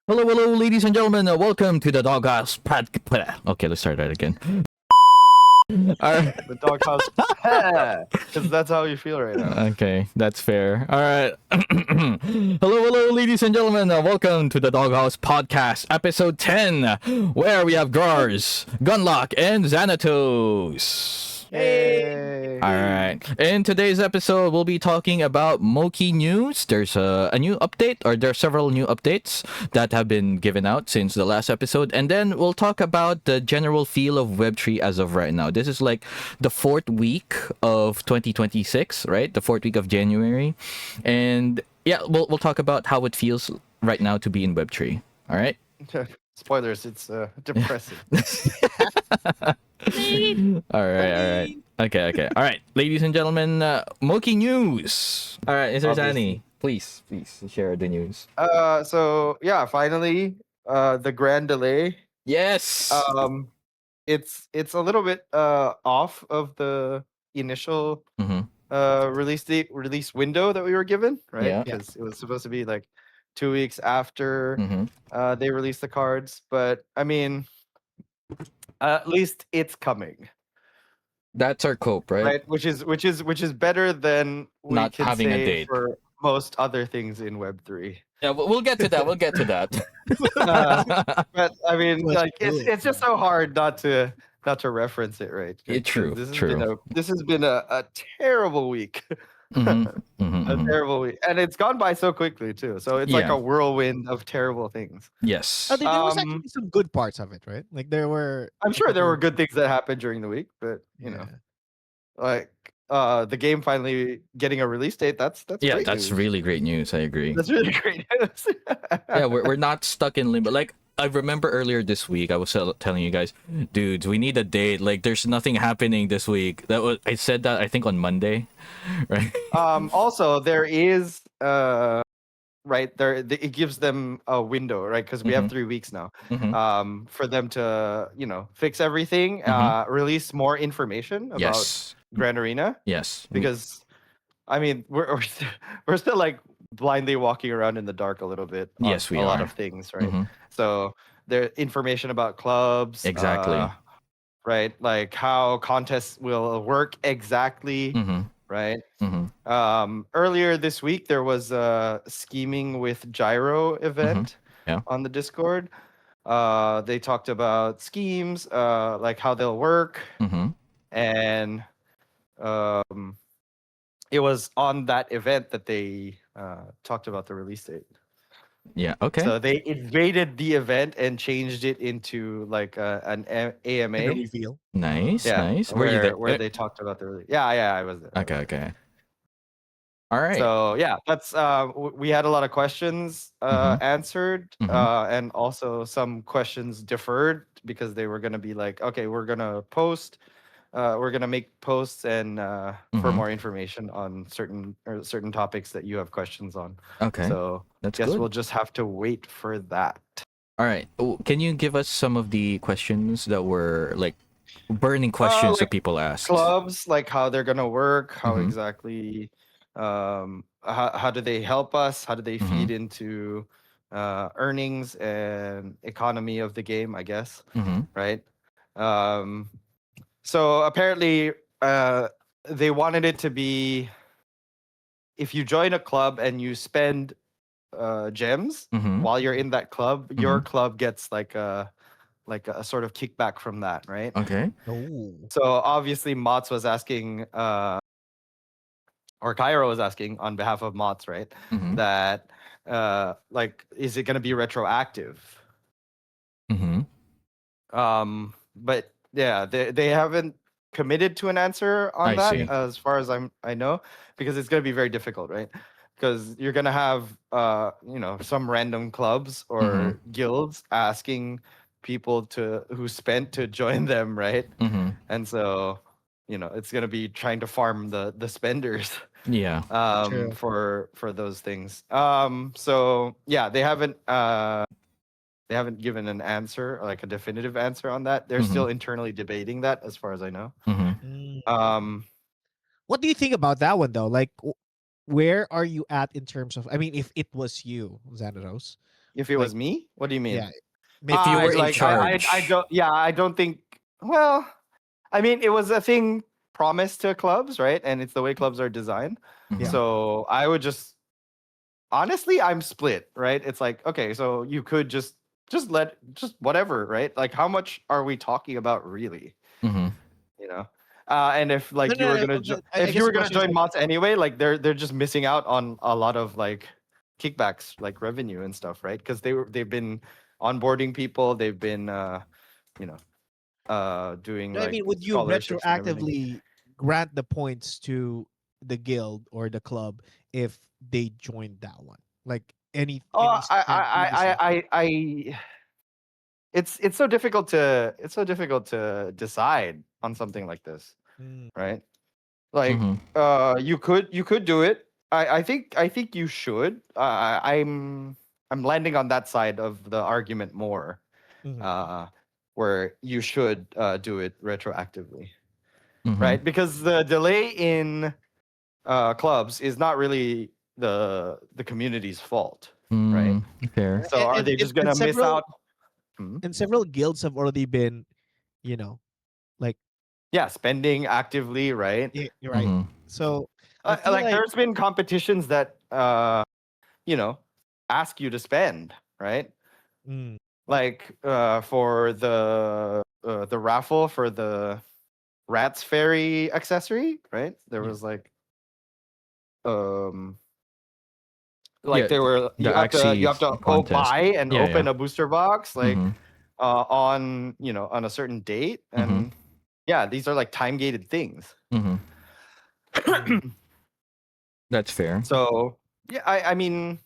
Hello, hello, ladies and gentlemen. Welcome to the Doghouse Pad. Okay, let's start that again. All right. The doghouse, because that's how you feel right now. Okay, that's fair. All right. Hello, hello, ladies and gentlemen. Welcome to the Doghouse Podcast, episode 10, where we have Gars, Gunlock, and Xanatos. Hey, All right. In today's episode, we'll be talking about Moki news. There's a new update, or there are several new updates that have been given out since the last episode. And then we'll talk about the general feel of Web3 as of right now. This is like the fourth week of 2026, right? The fourth week of January. And yeah, we'll talk about how it feels right now to be in Web3. All right. spoilers, it's depressing. All right. Okay. All right, ladies and gentlemen, Moki news. All right, Mr. Zani, please share the news. So yeah, finally, the grand delay. Yes. It's a little bit off of the initial release window that we were given, right? Yeah. Because it was supposed to be like 2 weeks after they released the cards, but I mean, at least it's coming. That's our cope, right? Which is better than we Not can having a say date. for most other things in Web3. Yeah, we'll get to that. But I mean, Let's like do it's just so hard not to reference it, right? Yeah, true. This has been a terrible week. A terrible week, and it's gone by so quickly too. So it's like Yeah. a whirlwind of terrible things. Yes. There was actually some good parts of it, right? Like there were. I'm sure there were good things that happened during the week, but you know, like the game finally getting a release date. That's Yeah, great that's news. really great news. I agree. That's really great news. Yeah, we're not stuck in limbo. Like I remember earlier this week, I was telling you guys, dudes, we need a date. Like, there's nothing happening this week. I said that I think on Monday, right? Also, there is right there. It gives them a window, right? Because we have 3 weeks now. For them to fix everything, release more information about Yes. Grand Arena. Yes. Because I mean, we're still like blindly walking around in the dark a little bit. On Yes, we a lot are. of things, right? So there information about clubs, Exactly. right? Like how contests will work exactly, right? Earlier this week there was a scheming with Jyro event on the Discord. They talked about schemes, like how they'll work, and it was on that event that they talked about the release date. Yeah. Okay. So they invaded the event and changed it into like an AMA reveal. Nice. Yeah, Nice. where, Were you there? where they talked about the release. Yeah, I was there. Okay. All right. So yeah, that's we had a lot of questions answered, and also some questions deferred because they were gonna be like, okay, we're gonna make posts and for more information on certain topics that you have questions on. Okay. So That's guess good. we'll just have to wait for that. All right. Oh, can you give us some of the questions that were like burning questions that like people asked? Clubs, like how they're gonna work, how exactly, how do they help us? How do they feed into earnings and economy of the game? I guess, right? So apparently, they wanted it to be if you join a club and you spend gems while you're in that club, your club gets like a sort of kickback from that, right? Okay. Oh. So obviously, Mots was asking, or Cairo was asking on behalf of Mots, right? That like, is it going to be retroactive? But yeah, they haven't committed to an answer on I that see. as far as I know, because it's going to be very difficult, right? Because you're going to have some random clubs or guilds asking people who spent to join them, right? And so it's going to be trying to farm the spenders Yeah. for those things. So yeah, they haven't given an answer, like a definitive answer on that. They're still internally debating that, as far as I know. What do you think about that one, though? Like, where are you at in terms of? I mean, if it was you, Xanatos, If it Like, was me, what do you mean? yeah, If you making were in Like charge. I don't. Yeah, I don't think. Well, I mean, it was a thing promised to clubs, right? And it's the way clubs are designed. Yeah. So I would just honestly, I'm split, right? It's like, okay, so you could just whatever, right? Like, how much are we talking about, really? Mm-hmm. You know, and if like you no, were no, gonna I if you guess were the gonna question is join like, Mots anyway, like they're just missing out on a lot of like kickbacks, like revenue and stuff, right? Because they've been onboarding people, they've been you know doing no, I like mean, would you scholarships and everything. retroactively grant the points to the guild or the club if they joined that one? Like Oh, any spent previously? it's so difficult to decide on something like this, Mm, right? Like, Mm-hmm. you could do it. I think you should. I'm landing on that side of the argument more, mhm. uh, where you should do it retroactively, Mm-hmm. right? Because the delay in clubs is not really the community's fault, right? Fair. So are they just gonna miss out? Hmm? And several guilds have already been, you know, like, Yeah, spending actively, right? yeah, you're right. Mm-hmm. So I feel Like like, there's been competitions that you know ask you to spend, right? mm, Like for the raffle for the Rats Fairy accessory, right? There yeah, was um Yeah, like there were the you Axie have to contest. buy and Yeah, yeah. open a booster box like Mm-hmm. on on a certain date, Mm-hmm. and yeah, these are like time gated things. Mm-hmm. mm, That's fair. So yeah, I mean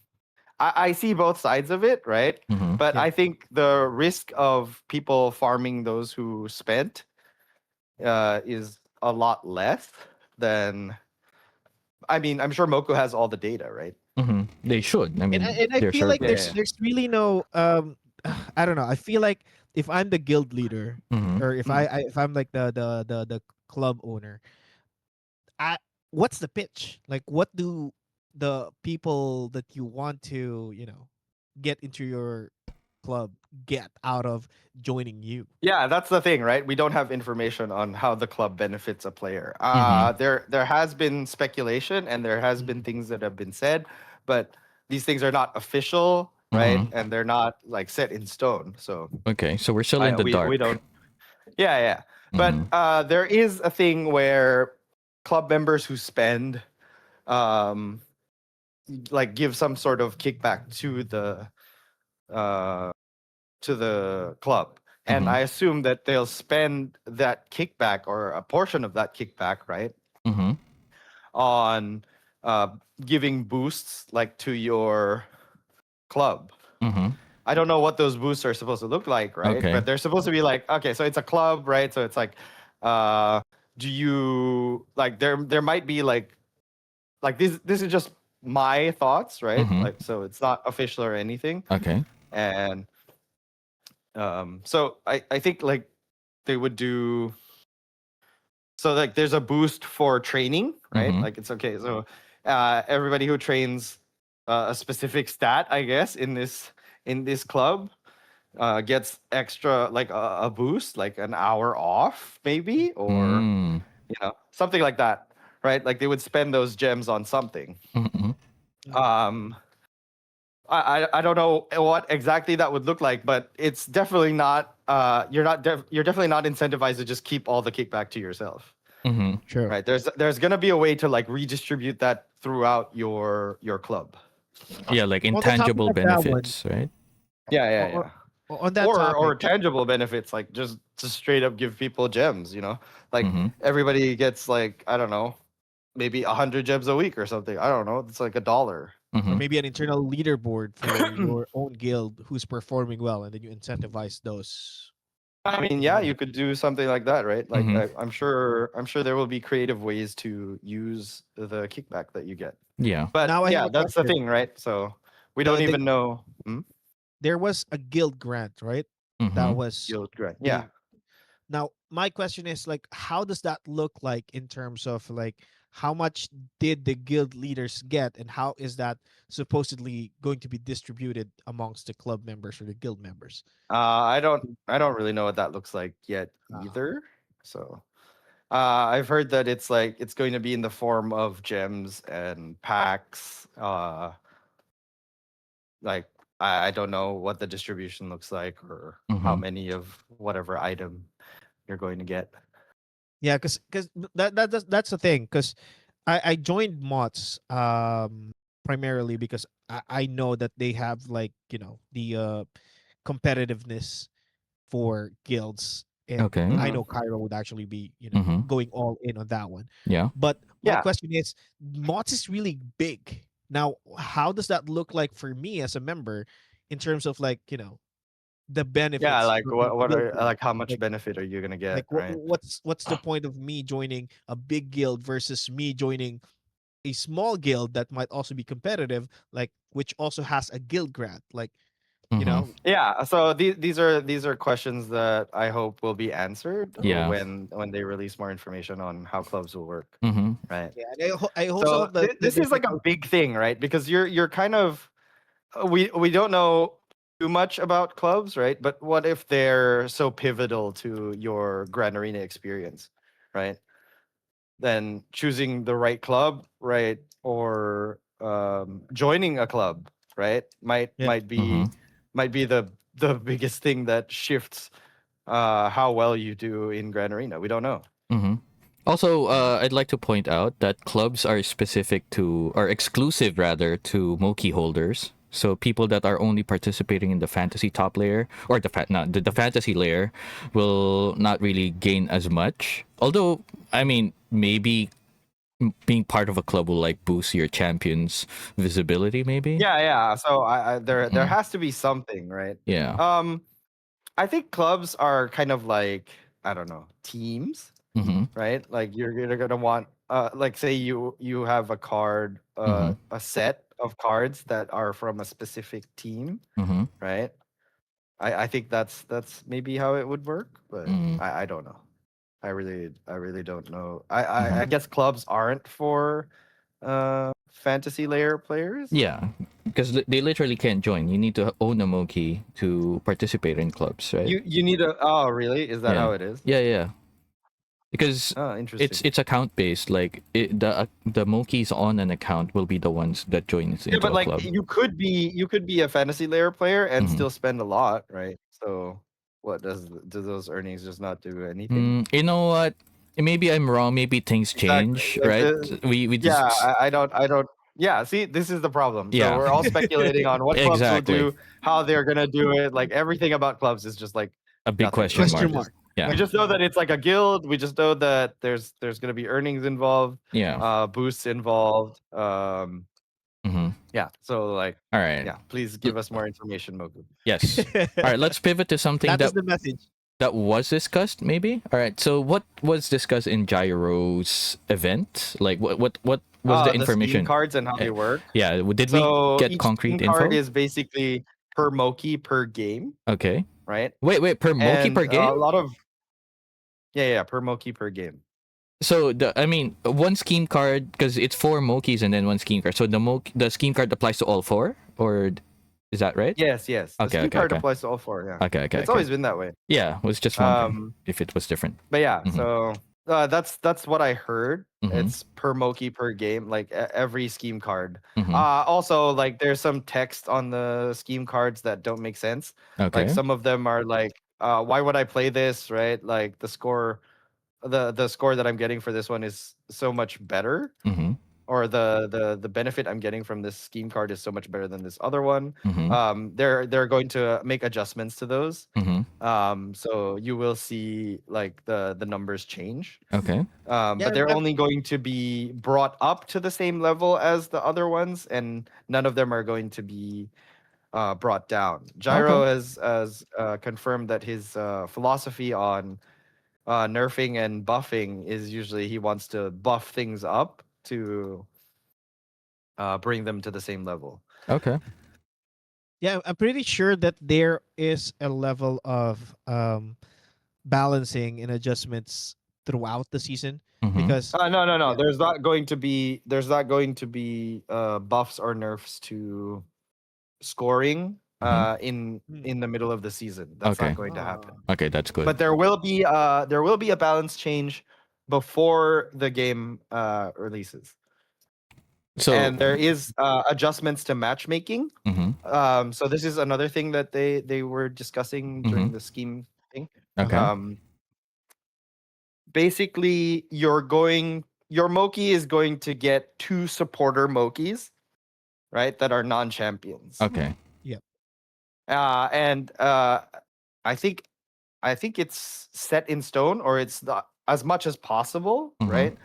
I see both sides of it, right? Mm-hmm. But yeah. I think the risk of people farming those who spent is a lot less than. I mean, I'm sure Moku has all the data, right? Mm-hmm. They should. I mean, And I they're feel like certain. Yeah, yeah. there's really no I don't know. I feel like if I'm the guild leader, Mm-hmm. or if Mhm. if I'm like the club owner, I what's the pitch? Like, what do the people that you want to, get into your club get out of joining you? Yeah, that's the thing, right? We don't have information on how the club benefits a player. Mm-hmm. There has been speculation and there has been Mhm. things that have been said, but these things are not official, right? Mm-hmm. And they're not like set in stone. So Okay, so we're still in the we dark. don't. Yeah, yeah. But Mm-hmm. there is a thing where club members who spend um like give some sort of kickback uh to the club. And Mm-hmm. I assume that they'll spend that kickback or a portion of that kickback, right, Mm-hmm. on uh, giving boosts like to your club. Mm-hmm. I don't know what those boosts are supposed to look like, right? Okay. But they're supposed to be like, okay, so it's a club, right? So it's like, uh, do you like there might be like this is just my thoughts, right? Mm-hmm. Like so it's not official or anything. Okay. And so I think like they would do so like there's a boost for training, right? Mm-hmm. Like it's okay. So everybody who trains a specific stat, I guess, in this club gets extra like a boost, like an hour off, maybe, or Mm. something like that, right? Like they would spend those gems on something. Mm-hmm. Mhm. Um, I don't know what exactly that would look like, but it's definitely not. You're definitely not incentivized to just keep all the kickback to yourself, Mm-hmm. Sure. right? There's gonna be a way to like redistribute that throughout your club. Yeah, like On the topic intangible of that one, benefits, right? Yeah, yeah, or, yeah. on that Or topic, tangible benefits, like just straight up give people gems. Like Mm-hmm. everybody gets like I don't know, maybe 100 gems a week or something. I don't know. It's like $1. or Mm-hmm. maybe an internal leaderboard for your own guild who's performing well, and then you incentivize those I mean, as yeah, well. you could do something like that, right? Like Mm-hmm. I'm sure there will be creative ways to use the kickback that you get. Yeah. But Now I have yeah, a that's the question. thing, right? So we The don't the even know. Hmm? There was a guild grant, right? Mm-hmm. That was Guild grant. Yeah. being. Now my question is, like, how does that look like in terms of, like, how much did the guild leaders get, and how is that supposedly going to be distributed amongst the club members or the guild members? I don't really know what that looks like yet Uh, either. So I've heard that it's going to be in the form of gems and packs. Like I don't know what the distribution looks like or how Mm-hmm. many of whatever item you're going to get. yeah, because that's the thing. Because I joined Mots primarily because I know that they have, like, the competitiveness for guilds, and Okay. I Hmm. know Cairo would actually be, Mm-hmm. going all in on that one. Yeah. But my Yeah, question is, Mods is really big. Now, how does that look like for me as a member in terms of, like, the yeah. benefits Like or what the what guild are benefits? like how much Like, benefit are you gonna get, right? what's the point of me joining a big guild versus me joining a small guild that might also be competitive, like, which also has a guild grant, like, you Mm-hmm. know Yeah. So these are questions that I hope will be answered Yeah. when they release more information on how clubs will work, Mm-hmm. right? yeah, and I also So hope that this they is make like a big thing, right? Because you're kind of we don't know too much about clubs, right? But what if they're so pivotal to your Grand Arena experience, right? Then choosing the right club, right, or joining a club, right, might yeah. might Mm-hmm. be might be the biggest thing that shifts how well you do in Grand Arena. We don't know, Mm-hmm. Also, right? I'd like to point out that clubs are specific to, or exclusive rather, to Moki holders. So people that are only participating in the fantasy top layer or not the fantasy layer will not really gain as much. Although, I mean, maybe being part of a club will like boost your champion's visibility. Maybe. Yeah. So there Mm, has to be something, right? yeah. um I think clubs are kind of like, I don't know, teams, Mm-hmm. right? Like you're gonna want like say you have a card, Mm-hmm. a set of cards that are from a specific team, Mm-hmm. right? I think that's maybe how it would work, but Mm-hmm. I don't know. I really don't know. I Mm-hmm. guess clubs aren't for fantasy layer players. Yeah, because they literally can't join. You need to own a Moki to participate in clubs, right? You need a, oh really? Is that Yeah, how it is? yeah, yeah. Because Oh, it's interesting. it's account based. Like the Mokis on an account will be the ones that joins Yeah, into but a like club. you could be a fantasy layer player and Mm-hmm. still spend a lot, right? So what do those earnings just not do anything? You know what? Maybe I'm wrong. Maybe things Exactly. change, Like right? We yeah, just I don't. Yeah, see, this is the problem. So yeah, we're all speculating on what clubs will exactly. do, how they're gonna do it. Like everything about clubs is just like A big nothing. question Like Question mark. mark. Yeah, we just know that it's like a guild. We just know that there's gonna be earnings involved, yeah. boosts involved. Mm-hmm. Yeah. So like, All right. yeah, please L- give us more information, Moku. Yes. All right. Let's pivot to something That is the message. that was discussed. Maybe. All right. So what was discussed in Gyro's event? Like what was the The Steam information? cards and how Uh, they work. Yeah. Did we So get each Steam concrete card info? is basically per Moki per game, Okay. right? Wait. Per Moki And per game? a lot of, yeah, per Moki per game. So I mean, one scheme card because it's four Mokis and then one scheme card. So the scheme card applies to all four, or is that right? Yes. The Okay. Steam Okay. card Okay. applies to all four. Yeah, Okay. Okay. it's Okay. always been that way. Yeah. Was just wondering Um, if it was different. but yeah, Mm-hmm. so that's what I heard. Mm-hmm. It's per Moki per game, like every scheme card. Mm-hmm. Also, like there's some text on the scheme cards that don't make sense. Like Okay. some of them are like, why would I play this, right? Like the score that I'm getting for this one is so much better, Mm-hmm. or the benefit I'm getting from this scheme card is so much better than this other one. Mm-hmm. They're going to make adjustments to those. Mm-hmm. So you will see like the numbers change. Okay. But Yeah, they're only going to be brought up to the same level as the other ones, and none of them are going to be brought down. Okay. Jyro has confirmed that his philosophy on nerfing and buffing is usually he wants to buff things up to bring them to the same level. Okay. yeah. I'm pretty sure that there is a level of balancing and adjustments throughout the season Mhm. because No. Yeah. There's not going to be buffs or nerfs to scoring in the middle of the season. That's Okay. not going to happen. Okay, that's good. But there will be a balance change before the game releases. So And there is adjustments to matchmaking. Mhm. So this is another thing that they were discussing during the scheme thing. Okay. Basically, your Moki is going to get 2 supporter Mokis, right? That are non-champions. Okay. Yep. And I think it's set in stone, or it's as much as possible, Mhm. right?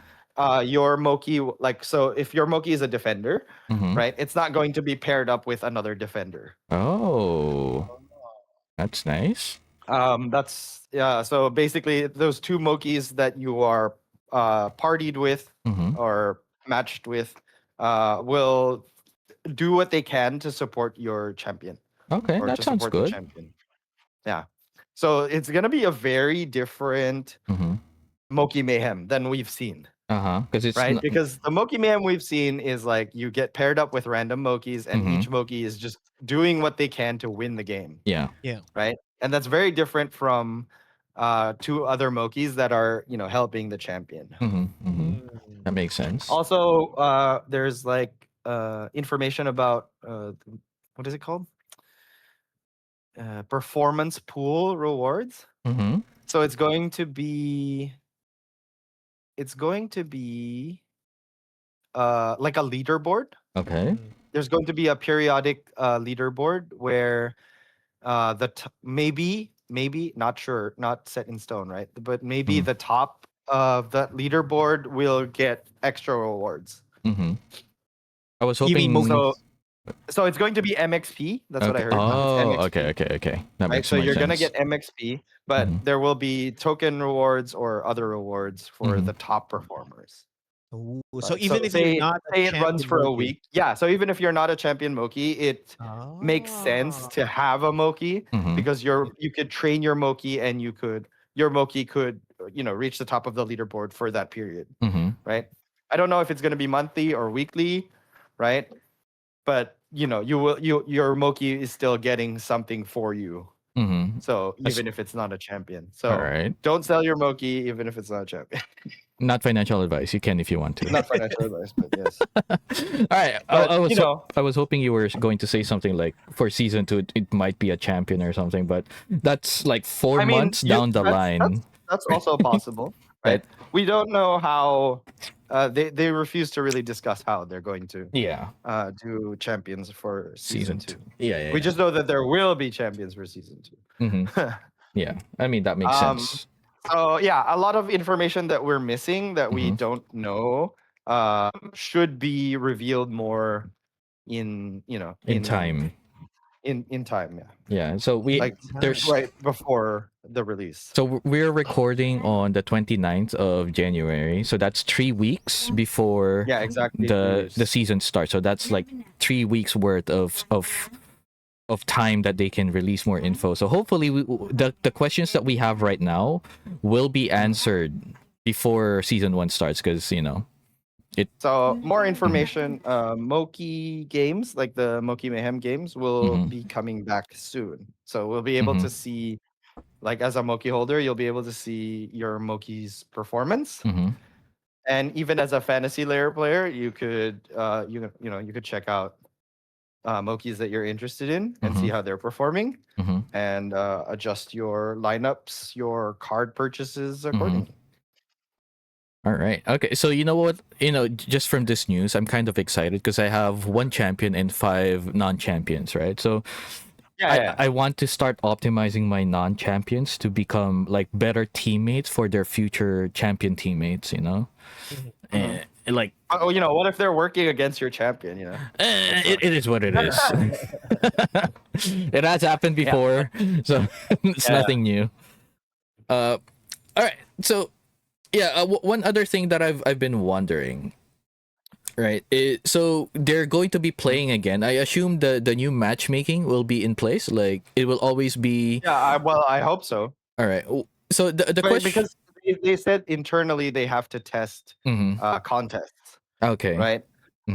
Your Moki, like, so if your Moki is a defender, Mhm. right, it's not going to be paired up with another defender. Oh, that's nice. That's so basically those 2 Mokis that you are partied with Mhm. or matched with will do what they can to support your champion Okay, or that to sounds support the good. champion. Yeah. So it's gonna be a very different Mhm. Moki Mayhem than we've seen, Because it's right? Because the Moki Mayhem we've seen is like you get paired up with random Mokis, and each Moki is just doing what they can to win the game, yeah. Yeah. right? And that's very different from 2 other Mokis that are, helping the champion. That makes sense. Also, there's like information about what is it called? Performance pool rewards. Mhm. So it's going to be like a leaderboard. Okay. There's going to be a periodic leaderboard where maybe not sure, not set in stone, right? But maybe Mhm. the top of that leaderboard will get extra rewards. Mhm. I was You mean hoping. So it's going to be MXP. That's what I Okay. heard. It's Oh, MXP. okay. That Right, makes so more you're gonna sense. get MXP, but Mhm. there will be token rewards or other rewards for the top performers. Ooh, so So even if you're say not a say it runs champion for a Moki. week. Yeah, so even if you're not a champion Moki, it makes sense to have a Moki Mhm. because you could train your Moki and your Moki could reach the top of the leaderboard for that period, Mhm. right? I don't know if it's going to be monthly or weekly, right? But your Moki is still getting something for you. Mhm. So As- even if it's not a champion. All So right. don't sell your Moki even if it's not a champion. Not financial advice. You can if you want to. Not financial advice, but yes. All right. But I was hoping you were going to say something like for season 2 it might be a champion or something, but that's like 4 I mean, months down the line. that's also possible, right? That We don't know how they refuse to really discuss how they're going to yeah, do champions for season 2. Yeah. We just know that there will be champions for season 2. Yeah. I mean that makes sense. So yeah, a lot of information that we're missing that we Mhm. don't know should be revealed more in In time. in time. Yeah, Yeah. So like there's right before the release. so we're recording on the 29th of January. So that's 3 weeks before Yeah, exactly. the season starts. So that's like 3 weeks worth of time that they can release more info. So hopefully the questions that we have right now will be answered before season 1 starts because So more information. Moki games, like the Moki Mayhem games, will be coming back soon. So we'll be able to see, like as a Moki holder, you'll be able to see your Moki's performance. And even as a fantasy layer player, you could you could check out Mokis that you're interested in and see how they're performing and adjust your lineups, your card purchases accordingly. All right. Okay. So you know what? Just from this news, I'm kind of excited because I have 1 champion and 5 non-champions, right? So Yeah. I want to start optimizing my non-champions to become like better teammates for their future champion teammates, like what if they're working against your champion, it is what it is. It has happened before, so it's nothing new. All right. So yeah, one other thing that I've been wondering, right? So they're going to be playing again. I assume the new matchmaking will be in place. Like it will always be. Yeah, I hope so. All right. So the But question. because they said internally they have to test contests, Okay. right?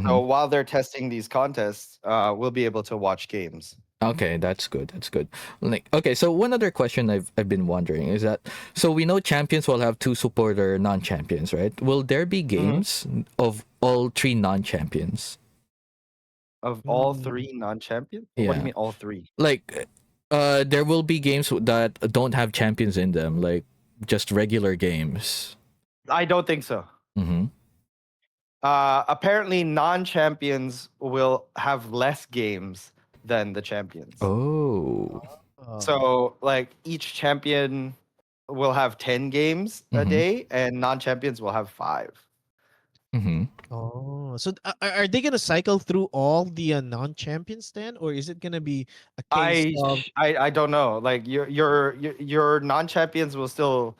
So while they're testing these contests, we'll be able to watch games. Okay, that's good. That's good. Like, okay, so one other question I've been wondering is that, so we know champions will have two supporter non-champions, right? Will there be games of all three non-champions? Of all three non-champions? What do you Yeah. mean all three? Like, there will be games that don't have champions in them, like just regular games. I don't think so. Mm-hmm. Apparently, non-champions will have less games than the champions. Oh. So, like, each champion will have 10 games a day, and non-champions will have 5. Mm-hmm. Oh, so are they gonna cycle through all the non-champions then, or is it gonna be a case of? I don't know. Like, your non-champions will still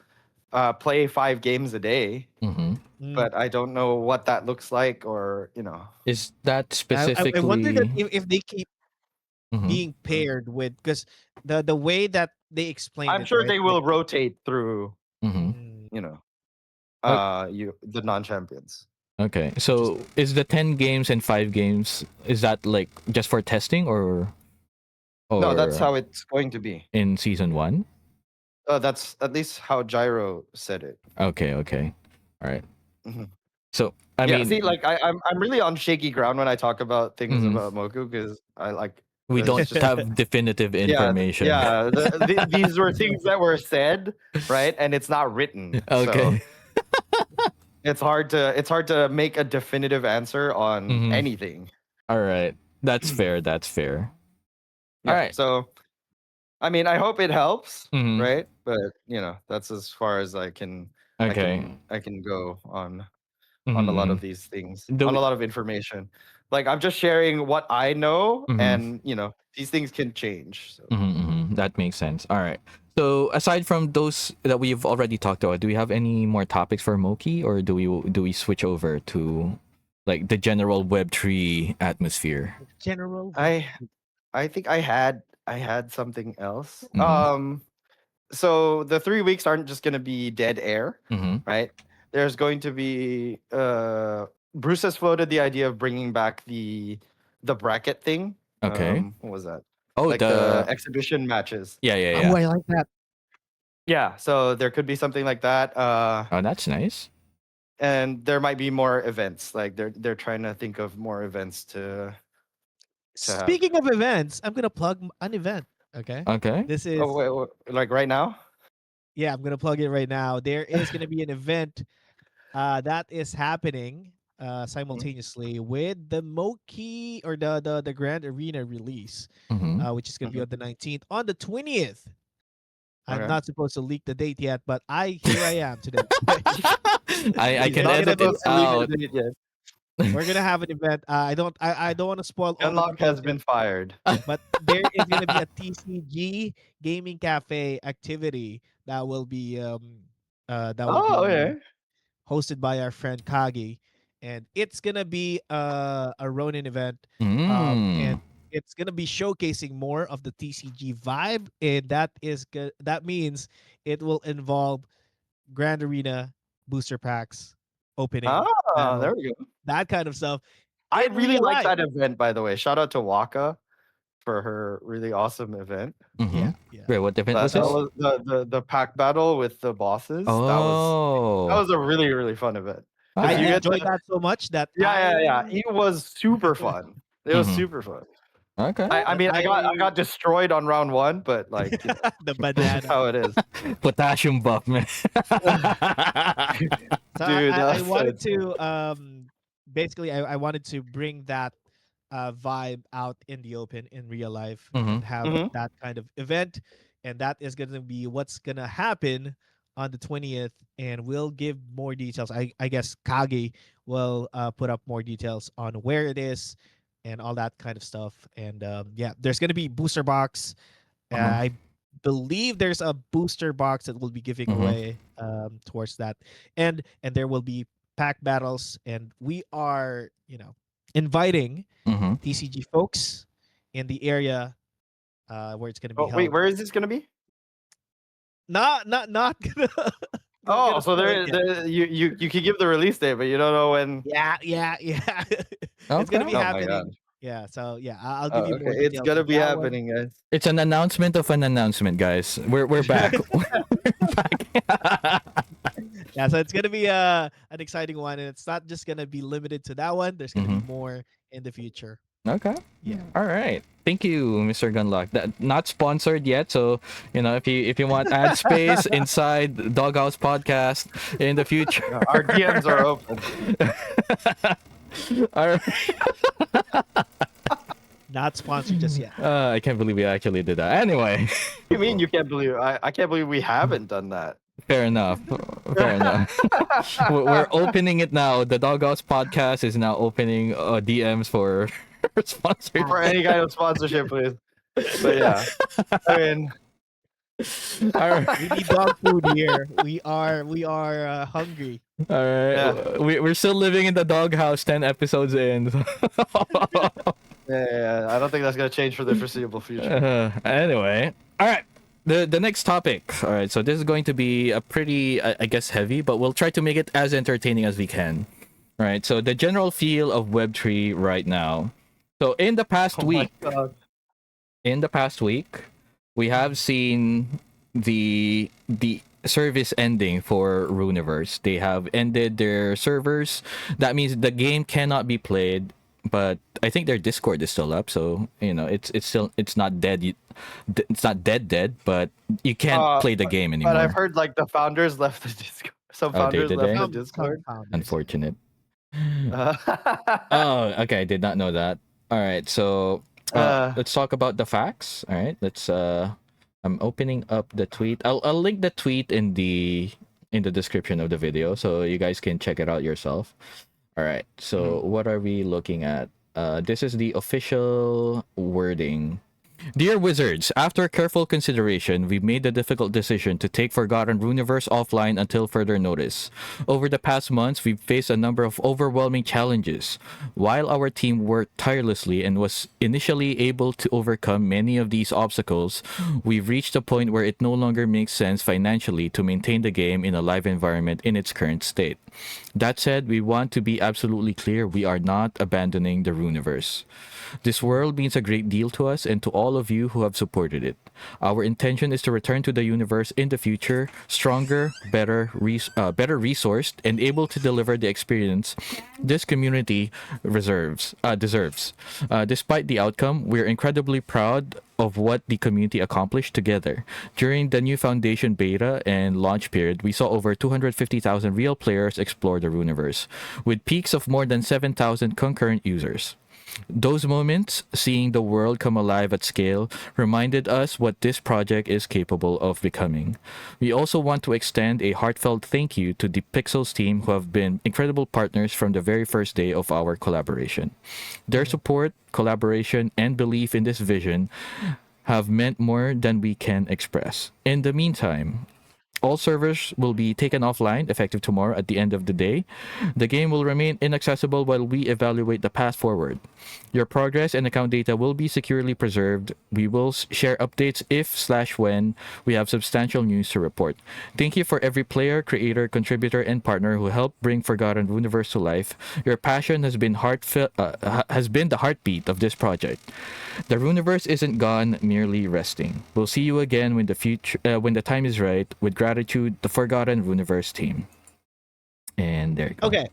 play 5 games a day, but I don't know what that looks like, or Is that specifically? I wonder that if they keep being paired with, because the way that they explained I'm it, sure right? they will rotate through, Mm, the non-champions. Okay, so is the 10 games and 5 games, is that like just for testing or No, that's how it's going to be. in season 1? That's at least how Jyro said it. Okay, all right. So I Yeah, mean, see, like I'm really on shaky ground when I talk about things about Moku, because I like we don't just have definitive information. Yeah, these were things that were said, right? And it's not written. Okay. So it's hard to make a definitive answer on anything. All right. That's fair. That's fair. Yeah, all right. So I mean, I hope it helps, Mhm. right? But that's as far as I can Okay. I can go on a Mhm, lot mhm. of these things, Do on we- a lot of information. Like, I'm just sharing what I know, Mhm. and these things can change. So. That makes sense. All right. So aside from those that we've already talked about, do we have any more topics for Moki, or do we switch over to like the general Web3 atmosphere? general. I think I had something else. Mhm. So the 3 weeks aren't just gonna be dead air, right? There's going to be Bruce has floated the idea of bringing back the bracket thing. Okay. What was that? Oh, Like the exhibition matches. yeah, yeah, Oh, yeah. I like that. Yeah, so there could be something like that. Oh, that's nice. And there might be more events. Like they're trying to think of more events to have. Speaking of events, I'm gonna plug an event. Okay. Okay. This is Oh, wait, like right now? yeah. I'm gonna plug it right now. There is gonna be an event that is happening simultaneously with the Moki, or the Grand Arena release, which is gonna be on the 19th. On the 20th, I'm Okay. not supposed to leak the date yet, but here I am today. I can Not edit gonna it out. We're gonna have an event. I don't want to spoil all the Unlock has details, been fired. but there is gonna be a TCG gaming cafe activity that will be Okay. hosted by our friend Kagi, and it's gonna be a Ronin event, and it's gonna be showcasing more of the TCG vibe, and that means it will involve Grand Arena booster packs, opening, battle, There we go. that kind of stuff. I In really real like life. that event, by the way. Shout out to Waka for her really awesome event. Yeah. Wait, what event That, was that this? was the pack battle with the bosses. Oh. That was a really, really fun event. I You get enjoyed that so much that Yeah. It was super fun. It was super fun. Okay. I mean, I got destroyed on round 1, but like the that's banana. how it is. Potassium buff, man. So Dude, I that's wanted so to basically I wanted to bring that vibe out in the open in real life, and have that kind of event, and that is going to be what's going to happen on the 20th, and we'll give more details. I guess Kagi will put up more details on where it is and all that kind of stuff, and yeah, there's going to be booster box. I believe there's a booster box that we'll be giving away towards that, and there will be pack battles, and we are inviting TCG folks in the area where it's going to be Oh, held. wait, where is this gonna be? Not gonna Oh, gonna so spoil it yet. you can give the release date, but you don't know when. Yeah. It's gonna Okay. be Oh my god. happening. Yeah. So yeah, I'll give Oh, you okay, more it's details gonna on be that one. happening, guys. It's an announcement of an announcement, guys. We're back. We're back. Yeah. So it's gonna be an exciting one, and it's not just gonna be limited to that one. There's gonna be more in the future. Okay. Yeah. All right. Thank you, Mr. Gunlock. That not sponsored yet, so if you want ad space inside Doghouse Podcast in the future. No, our DMs are open. All right. Not sponsored just yet. I can't believe we actually did that. Anyway, You mean you can't believe? I can't believe we haven't done that. fair enough. Fair enough. We're opening it now. The Doghouse Podcast is now opening DMs for sponsored. For any kind of sponsorship, please. But yeah, I mean, All right. We need dog food here. We are hungry. All right. Yeah. We're still living in the doghouse 10 episodes in. yeah, I don't think that's gonna change for the foreseeable future. Anyway. All right. The next topic. All right. So this is going to be a pretty, I guess, heavy, but we'll try to make it as entertaining as we can. All right. So the general feel of Web3 right now. So in the past Oh my week, God. we have seen the service ending for Runiverse. They have ended their servers. That means the game cannot be played, but I think their Discord is still up, so it's not dead. It's not dead, but you can't play the game anymore. But I've heard like the founders left the Discord. Some founders did left they? the Discord. Unfortunate. Uh, Oh, okay. I did not know that. All right, so let's talk about the facts. All right, let's. I'm opening up the tweet. I'll link the tweet in the description of the video, so you guys can check it out yourself. All right. So what are we looking at? This is the official wording. Dear Wizards, after careful consideration, we made the difficult decision to take Forgotten Runiverse offline until further notice. Over the past months, we've faced a number of overwhelming challenges. While our team worked tirelessly and was initially able to overcome many of these obstacles, we've reached a point where it no longer makes sense financially to maintain the game in a live environment in its current state. That said, we want to be absolutely clear, we are not abandoning the Runiverse. This world means a great deal to us and to all of you who have supported it. Our intention is to return to the universe in the future, stronger, better resourced, and able to deliver the experience this community deserves. Despite the outcome, we're incredibly proud of what the community accomplished together. During the new Foundation beta and launch period, we saw over 250,000 real players explore the Runiverse, with peaks of more than 7,000 concurrent users. Those moments, seeing the world come alive at scale, reminded us what this project is capable of becoming. We also want to extend a heartfelt thank you to the Pixels team who have been incredible partners from the very first day of our collaboration. Their support, collaboration, and belief in this vision have meant more than we can express. In the meantime, all servers will be taken offline effective tomorrow at the end of the day. The game will remain inaccessible while we evaluate the path forward. Your progress and account data will be securely preserved. We will share updates if/when we have substantial news to report. Thank you for every player, creator, contributor, and partner who helped bring Forgotten Runiverse to life. Your passion has been the heartbeat of this project. The Runiverse isn't gone, merely resting. We'll see you again when the time is right. With gratitude, the Forgotten Runiverse team. And there you go. Okay.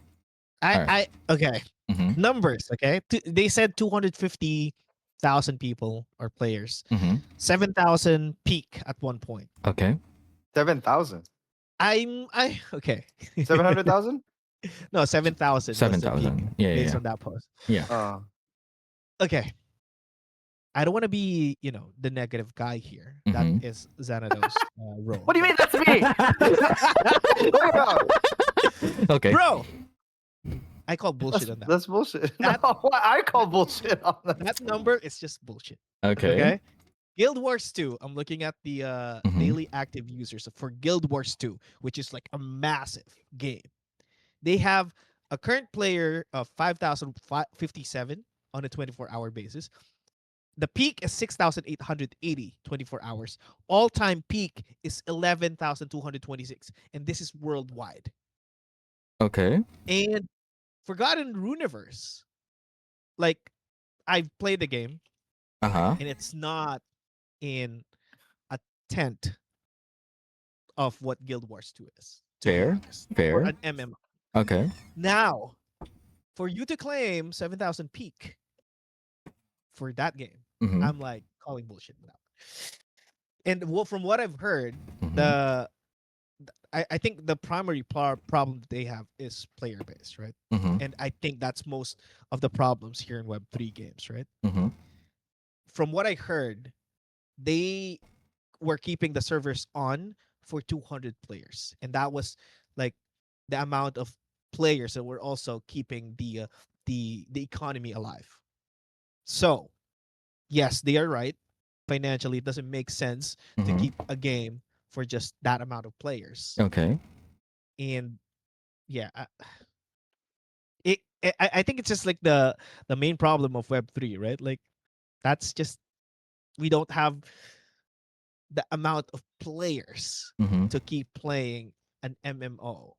Okay. Mm-hmm. Numbers, okay? They said 250,000 people or players. Mm-hmm. 7,000 peak at one point. Okay. 7,000. Okay. 700,000. No, 7,000. 7,000. Yeah, based yeah. on that post. Yeah. Okay. I don't want to be, the negative guy here. Mm-hmm. That is Xanado's role. What do you mean that's me? Okay. Bro, I call bullshit on that. That's bullshit. I call bullshit on that. That number is just bullshit. Okay. Guild Wars 2. I'm looking at the daily active users for Guild Wars 2, which is like a massive game. They have a current player of 5,057 on a 24-hour basis. the peak is 6,880 24 hours. All-time peak is 11,226, and this is worldwide. Okay. And Forgotten Runiverse, like I've played the game, Uh-huh. and it's not in a tenth of what Guild Wars 2 is, to be Fair. honest, for Fair. an MMO. Okay. Now, for you to claim 7,000 peak for that game, Mm-hmm. I'm like calling bullshit now. And from what I've heard, Mm-hmm. I think the primary problem that they have is player base, right? Mm-hmm. And I think that's most of the problems here in Web3 games, right? Mm-hmm. From what I heard, they were keeping the servers on for 200 players, and that was like the amount of players that were also keeping the economy alive. So yes, they are right. Financially, it doesn't make sense to Mm-hmm. keep a game for just that amount of players. Okay. And yeah, I think it's just like the main problem of Web3, right? Like that's just we don't have the amount of players Mm-hmm. to keep playing an MMO,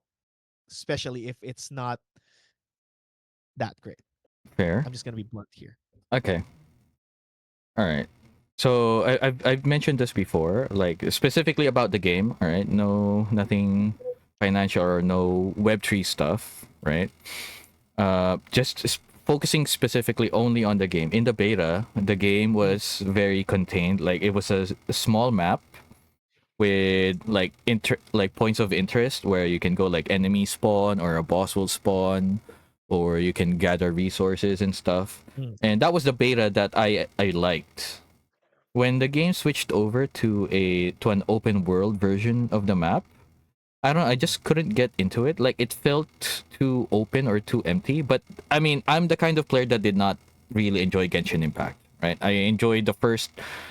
especially if it's not that great. Fair. I'm just gonna be blunt here. Okay. All right. So I've mentioned this before, like specifically about the game. All right. No, nothing financial or no Web3 stuff. Right. Just focusing specifically only on the game. In the beta, the game was very contained. Like it was a small map with like points of interest where you can go like enemy spawn or a boss will spawn, or you can gather resources and stuff. Mm. And that was the beta that I liked. When the game switched over to an open world version of the map, I don't know, I just couldn't get into it. Like it felt too open or too empty. But I mean, I'm the kind of player that did not really enjoy Genshin Impact, right? I enjoyed the first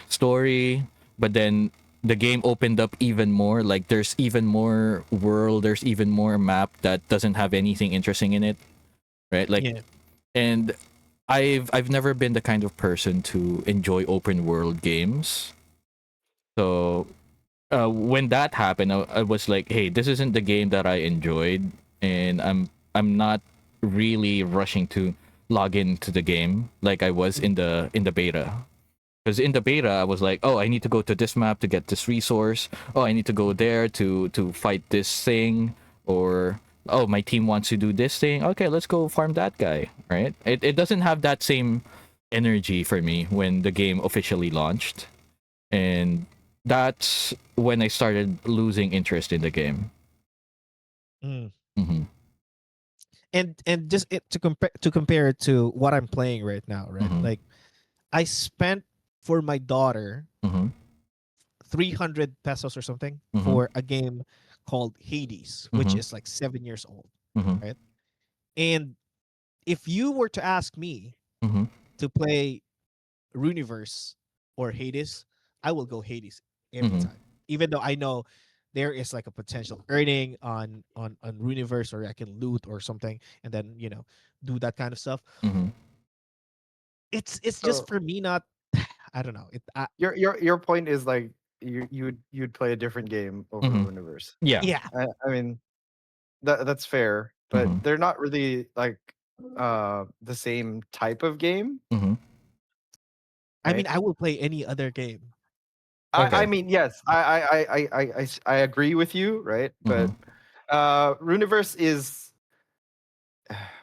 story, but then the game opened up even more. Like there's even more world, there's even more map that doesn't have anything interesting in it, right? Like, Yeah. and I've never been the kind of person to enjoy open world games. So when that happened, I was like, hey, this isn't the game that I enjoyed, and I'm not really rushing to log into the game like I was in the beta. Because in the beta, I was like, oh, I need to go to this map to get this resource. Oh, I need to go there to fight this thing, or oh, my team wants to do this thing. Okay, let's go farm that guy. Right? It doesn't have that same energy for me when the game officially launched, and that's when I started losing interest in the game. Mm. Mm-hmm. And just to compare it to what I'm playing right now, right? Mm-hmm. Like I spent for my daughter Mm-hmm. 300 pesos or something Mm-hmm. for a game called Hades, which Mm-hmm. is like 7 years old, Mm-hmm. right? And if you were to ask me Mm-hmm. to play Runiverse or Hades, I will go Hades every Mm-hmm. time. Even though I know there is like a potential earning on Runiverse, or I can loot or something and then do that kind of stuff. Mm-hmm. It's just So for me not. I don't know. your point is like you'd play a different game over Mm-hmm. Runiverse. Yeah. Yeah. I mean that's fair, but Mm-hmm. they're not really like the same type of game, Mm-hmm. I mean, right? I will play any other game. I Okay. mean, yes, I agree with you, right? Mm-hmm. But Runiverse is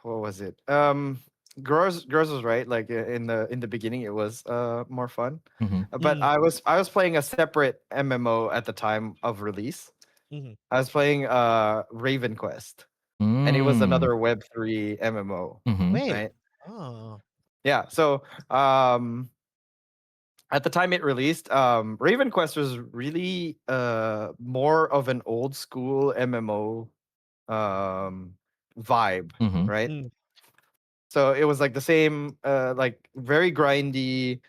what was it? Gross was right. Like in the beginning, it was more fun. Mm-hmm. But Mm, I was playing a separate MMO at the time of release. mhm. I was playing Raven Quest, and it was Mm. another Web3 MMO, Mm-hmm. Wait. right? Oh. Yeah. So at the time it released, Raven Quest was really more of an old school MMO vibe, Mm-hmm. right? Mm, So it was like the same, like very grindy,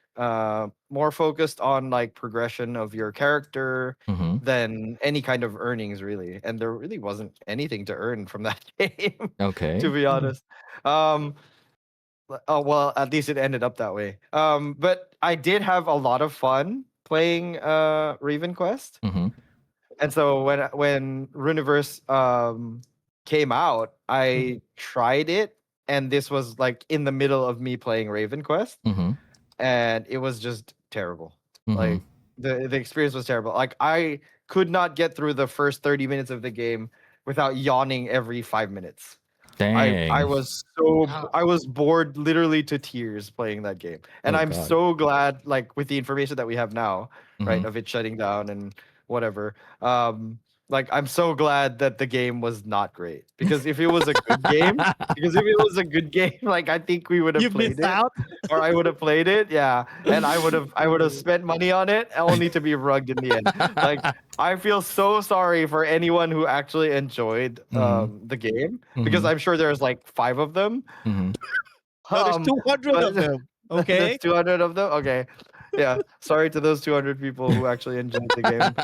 more focused on like progression of your character Mm-hmm. than any kind of earnings, really. And there really wasn't anything to earn from that game, to Okay. be mm, honest. Um, Oh well, at least it ended up that way. But I did have a lot of fun playing Raven Quest. Mm-hmm. And so when Runiverse came out, I tried it, and this was like in the middle of me playing Raven Quest, Mm-hmm. and it was just terrible. Mm-hmm. Like the experience was terrible. Like I could not get through the first 30 minutes of the game without yawning every 5 minutes. Dang. I was I was bored literally to tears playing that game. And Oh, I'm God. so glad, like with the information that we have now, right, Mhm. of it shutting down and whatever. Like I'm so glad that the game was not great. Because if it was a good game, like I think we would have You played missed it. out. Or I would have played it, yeah. And I would have spent money on it only to be rugged in the end. Like I feel so sorry for anyone who actually enjoyed the game because I'm sure there's like 5 of them. Mhm. No, there's 200 but of them. Okay. there's 200 of them. Okay, yeah. Sorry to those 200 people who actually enjoyed the game.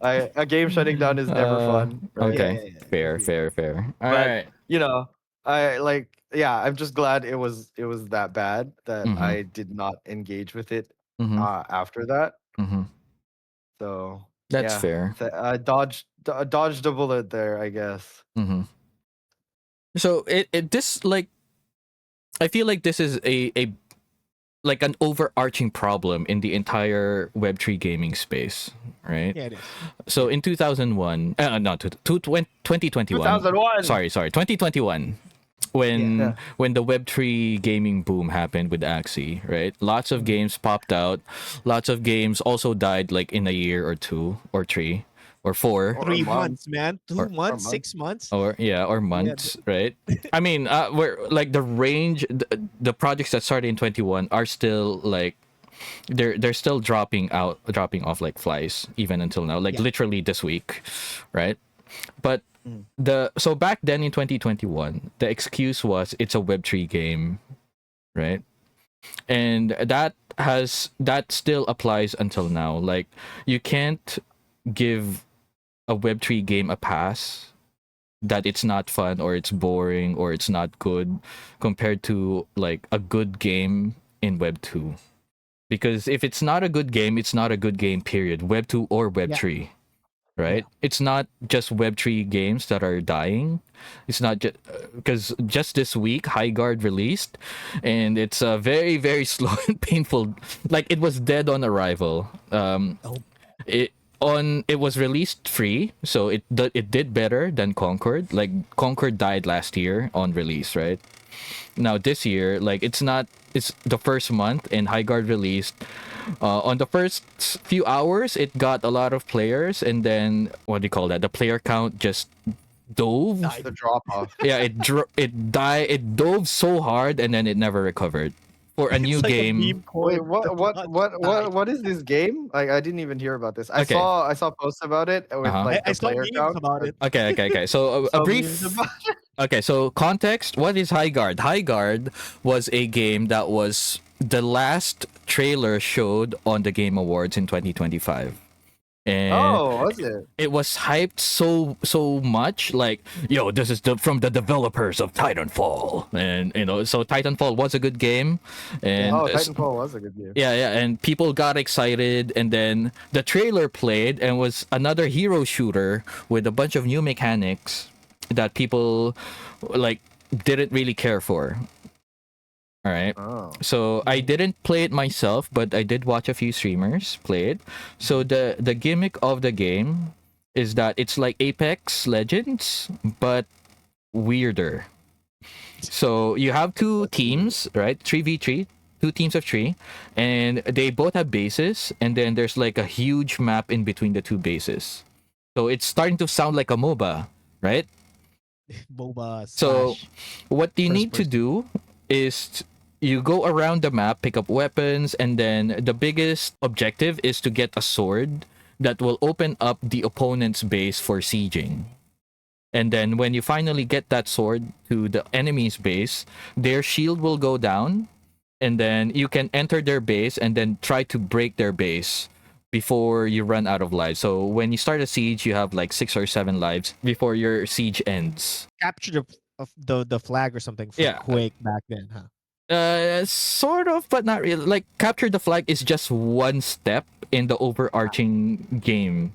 A game shutting down is never fun, right? Okay. Yeah. Fair, fair, fair. All But right. you know, I like yeah. I'm just glad it was that bad that Mhm. I did not engage with it Mhm. after that. Mhm. So That's yeah, fair. I dodged a bullet there, I guess. Mhm. So it this like I feel like this is a like an overarching problem in the entire Web3 gaming space, right? Yeah, it is. So in 2001, not 2021. 2001. Sorry, 2021. Yeah. When the Web3 gaming boom happened with Axie, right? Lots of games popped out. Lots of games also died like in a year or 2 or 3 or 4 Or a 3 months, month. man. Two Or- months, month. 6 months. or or Yeah, months, right? I mean, we're like the range, the projects that started in 21 are still like they're still dropping off like flies even until now, like Yeah. literally this week, right? But Mm. so back then in 2021, the excuse was it's a Web3 game, right? And that still applies until now. Like you can't give a Web3 game a pass that it's not fun or it's boring or it's not good compared to like a good game in Web 2. Because if it's not a good game, it's not a good game, period. Web 2 or Web 3, right? Yeah. It's not just Web 3 games that are dying. It's not just because just this week, High Guard released, and it's a very, very slow and painful. Like it was dead on arrival. Oh. It was released free, so it did better than Concord. Like Concord died last year on release, right? Now this year, like it's the first month and High Guard released. On the first few hours, it got a lot of players, and then what do you call that? The player count just dove. The drop off. Yeah, it dove so hard, and then it never recovered. For a new It's like a game. meme Wait, coin that died. what is this game? Like I didn't even hear about this. Okay. I saw posts about it with Uh-huh. like I the saw player memes count. about it. Okay. So a Some brief. memes about it. Okay, so context. What is High Guard? High Guard was a game that was the last trailer showed on the Game Awards in 2025. And Oh, was it? it was hyped so much, like, yo, this is from the developers of Titanfall. And so Titanfall was a good game. And Oh, Titanfall was a good game. yeah, and people got excited, and then the trailer played and was another hero shooter with a bunch of new mechanics that people like didn't really care for. All right. Oh. So I didn't play it myself, but I did watch a few streamers play it. So the gimmick of the game is that it's like Apex Legends, but weirder. So you have two teams, right? 3v3, two teams of 3, and they both have bases, and then there's like a huge map in between the two bases. So it's starting to sound like a MOBA, right? Boba. So what you first need to person. do is you go around the map, pick up weapons, and then the biggest objective is to get a sword that will open up the opponent's base for sieging. And then when you finally get that sword to the enemy's base, their shield will go down, and then you can enter their base and then try to break their base before you run out of lives. So when you start a siege, you have like 6 or 7 lives before your siege ends. Capture of the flag or something for Yeah. Quake back then, huh? Sort of, but not really. Like capture the flag is just one step in the overarching game,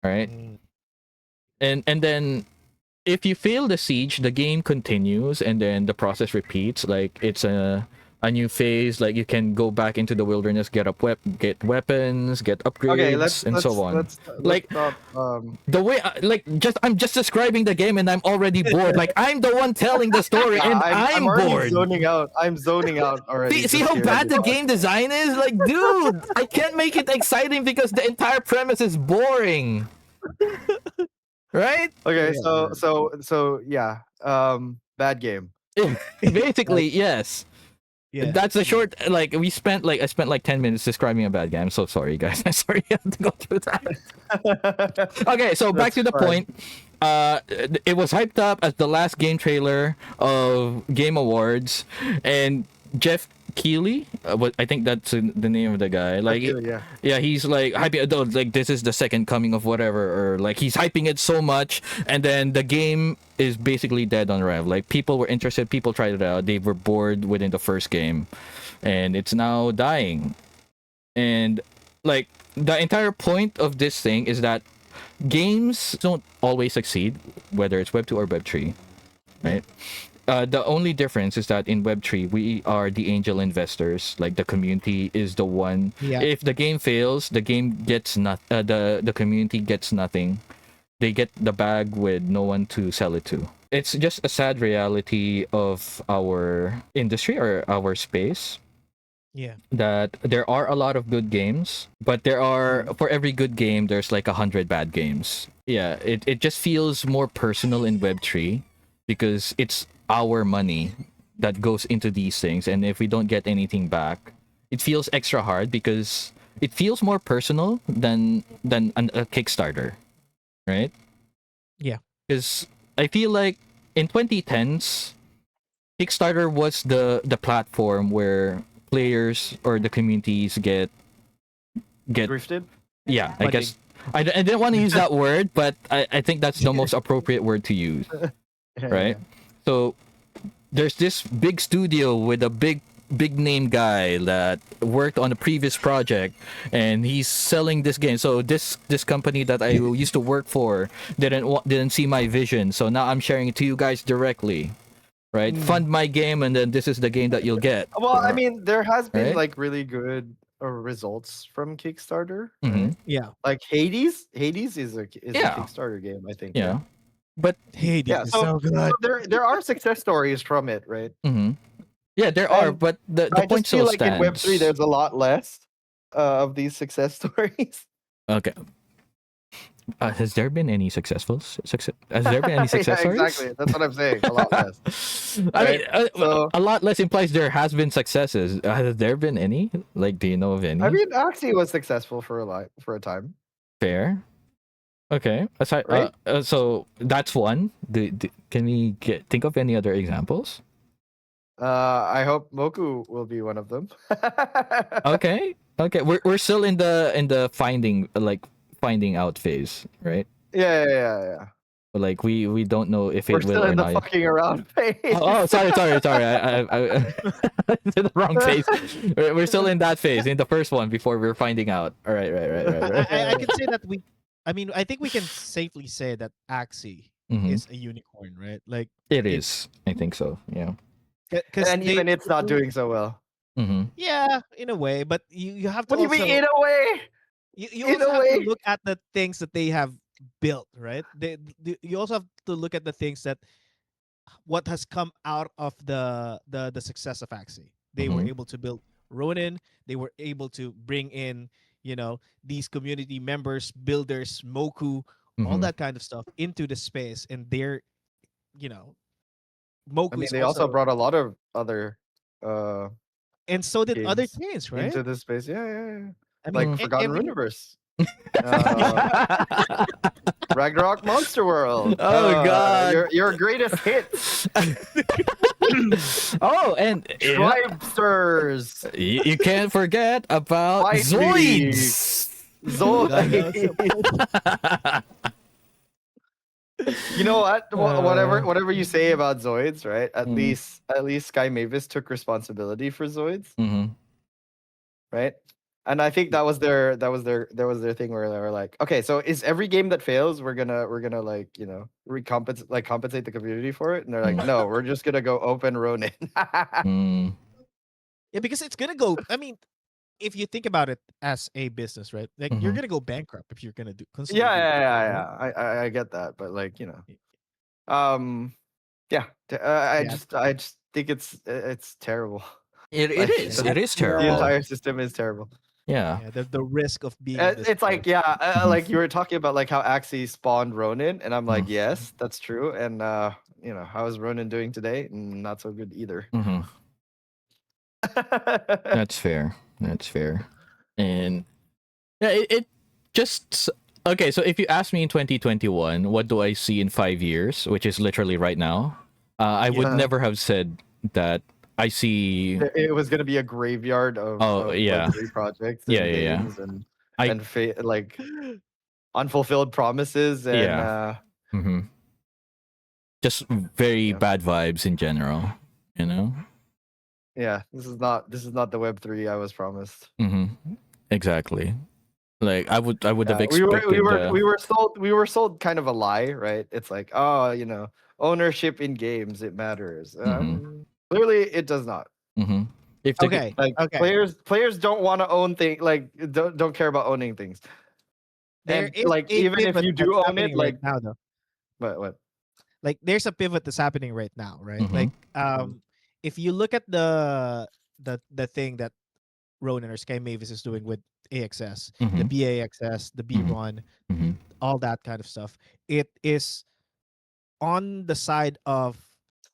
right? Mm. And then if you fail the siege, the game continues, and then the process repeats. Like it's a new phase. Like you can go back into the wilderness, get weapons, get Okay, upgrades, and so on. let's Like stop. the way I'm just describing the game and I'm already bored. Like I'm the one telling the story and I'm I'm already bored. zoning out. I'm zoning out already. See just how hearing bad the this. game design is? Like, dude, I can't make it exciting because the entire premise is boring. Right? Okay, Yeah. so yeah. Bad game. Basically, yes. Yeah. That's a short. Like I spent like 10 minutes describing a bad game. I'm so sorry, guys. I'm sorry I had to go through that. Okay, so back That's to the fine. point. It was hyped up as the last game trailer of Game Awards, and Jeff Keighley, I think that's the name of the guy. Like, Yeah. yeah, he's like hyping it, like this is the second coming of whatever, or like he's hyping it so much, and then the game is basically dead on arrival. Like people were interested, people tried it out, they were bored within the first game, and it's now dying. And like the entire point of this thing is that games don't always succeed, whether it's Web 2 or Web 3, right? The only difference is that in Web3, we are the angel investors. Like the community is the one. Yeah. If the game fails, the game gets the community gets nothing. They get the bag with no one to sell it to. It's just a sad reality of our industry or our space Yeah. that there are a lot of good games, but there are for every good game there's like 100 bad games. Yeah, it just feels more personal in Web3 because it's our money that goes into these things, and if we don't get anything back, it feels extra hard because it feels more personal than a Kickstarter, right? Yeah. Because I feel like in 2010s Kickstarter was the platform where players or the communities get Grifted. yeah, I Funding. guess I didn't want to use that word, but I think that's the most appropriate word to use, right? So there's this big studio with a big name guy that worked on a previous project, and he's selling this game. So this company that I used to work for didn't see my vision, so now I'm sharing it to you guys directly, right? Fund my game, and then this is the game that you'll get. Well, I mean, there has been Right? like really good results from Kickstarter. Mhm. Yeah. Like Hades. Hades is a Yeah. Kickstarter game, I think. Yeah, but Hey, Yeah. this is So, so good. so there are success stories from it, right? yeah, there are, And but the I point just feel still like in stands. Web3 there's a lot less of these success stories. Okay. Has there been any success? Has there been any success Yeah, stories? exactly. That's what I'm saying. A lot less. I mean, So- a lot less implies there has been successes. Has there been any? Like, do you know of any? I mean, Axie was successful for a time. Fair. Okay. Aside, Right? so that's one. Can we think of any other examples? I hope Moku will be one of them. Okay. Okay. We're still in the finding out phase, right? Yeah. But like we don't know if We're it will still or in the not. fucking around phase. Oh, sorry. I in the wrong phase. We're still in that phase, in the first one before we're finding out. All right. I can say that I think we can safely say that Axie Mhm. is a unicorn, right? Like It is. I think so. Yeah. because And even it's not doing so well. Mm-hmm. Yeah, in a way, but you have to What do you also mean in a way? you in also a have way? to look at the things that they have built, right? You also have to look at the things that what has come out of the success of Axie. They were Mhm. able to build Ronin. They were able to bring in, these community members, builders, Moku, all Mhm. that kind of stuff into the space, and they're, I Moku mean, is they also also, brought a lot of other and so did other games chains, right? into this space. Yeah. I Like mean, Forgotten every Runiverse. Ragnarok Monster World. Oh, God. Your greatest hits. Oh, and Tribesters. you can't forget about Fight Zoids. Zoid. You know what? Uh, Whatever you say about Zoids, right? Mhm. At least Sky Mavis took responsibility for Zoids, Mhm. right? And I think that was their thing where they were like, okay, so is every game that fails, we're gonna like, you know, compensate the community for it? And they're like, Mm. no, we're just gonna go open Ronin. Mm. yeah, because it's gonna go. I mean, if you think about it as a business, right? Like you're Mhm. gonna go bankrupt if you're gonna do constantly Yeah, do that, right? I get that, but like, you know, um, yeah, Yeah, I just think it's terrible. It Like is. that's It is the terrible. entire system is terrible. Yeah. yeah. The risk of being in this It's like, place. yeah, Mhm. like you were talking about like how Axie spawned Ronin, and I'm like, Mhm. yes, that's true. And you know, how is Ronin doing today? Not so good either. Mhm. That's fair. That's fair. And yeah, it just okay. So if you ask me in 2021, what do I see in 5 years, which is literally right now, I would Yeah. never have said that I see. It was gonna be a graveyard Oh of yeah, Web3 projects yeah, and yeah, yeah. games I and like unfulfilled promises and yeah. Hmm. Just very yeah, bad vibes in general. You know. yeah, this is not the Web3 I was promised. Hmm. Exactly. Like I would have Yeah, expected. we were sold kind of a lie, right? It's like, oh, you know, ownership in games, it matters. Hmm. Clearly it does not. Hmm. If the Okay. Like Okay. players don't want to own things, like don't care about owning things. There And is like a even if pivot you that's do own it, happening right like now, though. what? Like there's a pivot that's happening right now, right? Hmm. Like if you look at the thing that Ronin or Sky Mavis is doing with AXS, the Hmm. BAXS, the B Hmm. run, Hmm. all that kind of stuff, it is on the side of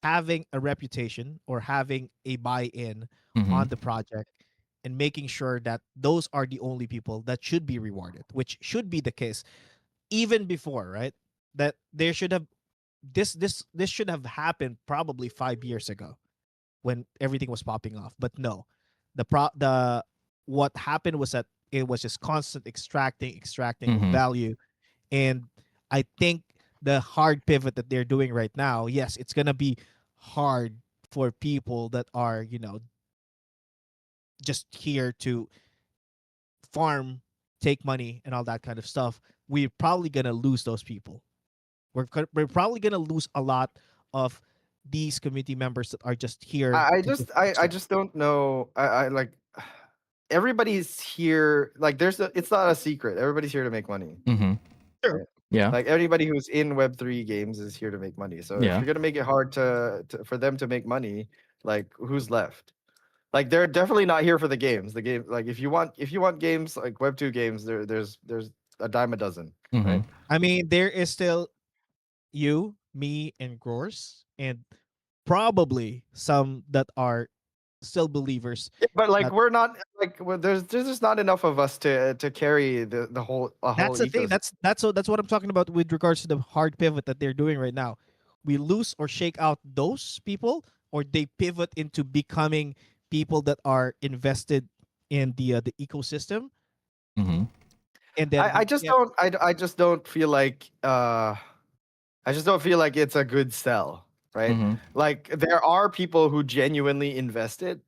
having a reputation or having a buy-in Hmm. on the project and making sure that those are the only people that should be rewarded, which should be the case even before, right? That there should have this should have happened probably 5 years ago when everything was popping off. But no, the what happened was that it was just constant extracting of Hmm. value, and I think the hard pivot that they're doing right now, yes, it's gonna be hard for people that are just here to farm, take money, and all that kind of stuff. We're probably gonna lose those people. We're probably gonna lose a lot of these community members that are just here to just I extract. just don't know. I like everybody's here. Like it's not a secret. Everybody's here to make money. Hmm. Sure. Right? Yeah. Like anybody who's in Web3 games is here to make money. So if Yeah. you're gonna make it hard for them to make money, like who's left? Like they're definitely not here for the games. The game, like if you want games like Web2 games, there's a dime a dozen, Hmm. right? I mean, there is still you, me, and Grors, and probably some that are still believers. Yeah, but like That we're not like there's just not enough of us to carry the whole a whole that's the thing. ecosystem. That's what I'm talking about with regards to the hard pivot that they're doing right now. We lose or shake out those people, or they pivot into becoming people that are invested in the ecosystem, Hmm. and then I we just get don't I just don't feel like I just don't feel like it's a good sell, right? Hmm. Like there are people who genuinely invested,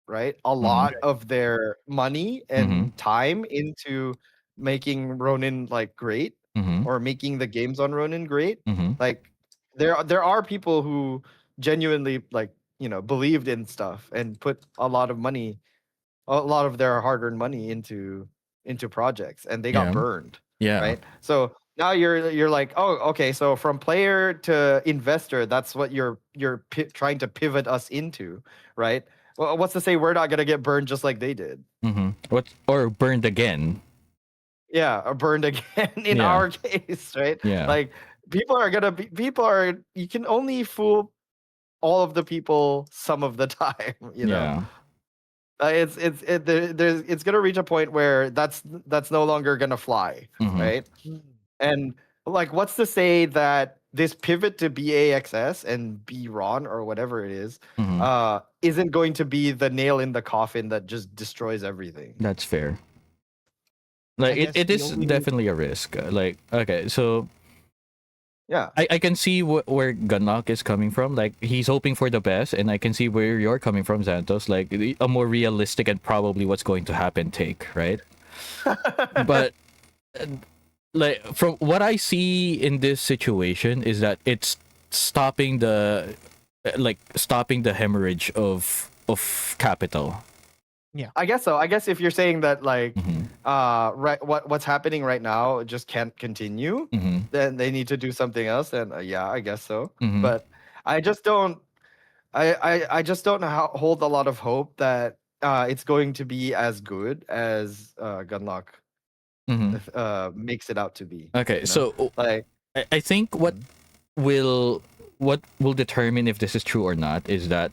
right? A Hmm. lot of their money Hmm. and time into making Ronin like great Hmm. or making the games on Ronin great. Hmm. Like there are people who genuinely like, you know, believed in stuff and put a lot of their hard-earned money into projects and they got Yeah. burned, Yeah. right? So now you're like, oh, okay, so from player to investor, that's what trying to pivot us into, right? Well, what's to say we're not gonna get burned just like they did? Hmm. What or burned again? Yeah, or burned again in Yeah. our case, right? Yeah. Like people are you can only fool all of the people some of the time, you know. Yeah. It's gonna reach a point where that's no longer gonna fly, Hmm. right? And like, what's to say that this pivot to BAXS and BRON or whatever it is, Hmm. isn't going to be the nail in the coffin that just destroys everything? That's fair. I Like guess it the is only definitely a risk. Like okay, so Yeah. I can see where Gunlock is coming from. Like, he's hoping for the best, and I can see where you're coming from, Santos. Like, a more realistic and probably what's going to happen take, right? But like, from what I see in this situation is that it's stopping the hemorrhage of capital. Yeah. I guess so. I guess if you're saying that like Mhm. right what's happening right now just can't continue, Mhm. then they need to do something else, then yeah, I guess so. Mhm. But I just don't I just don't hold a lot of hope that it's going to be as good as Gunlock Mhm. makes it out to be. Okay, You know? so Like I think will what will determine if this is true or not is that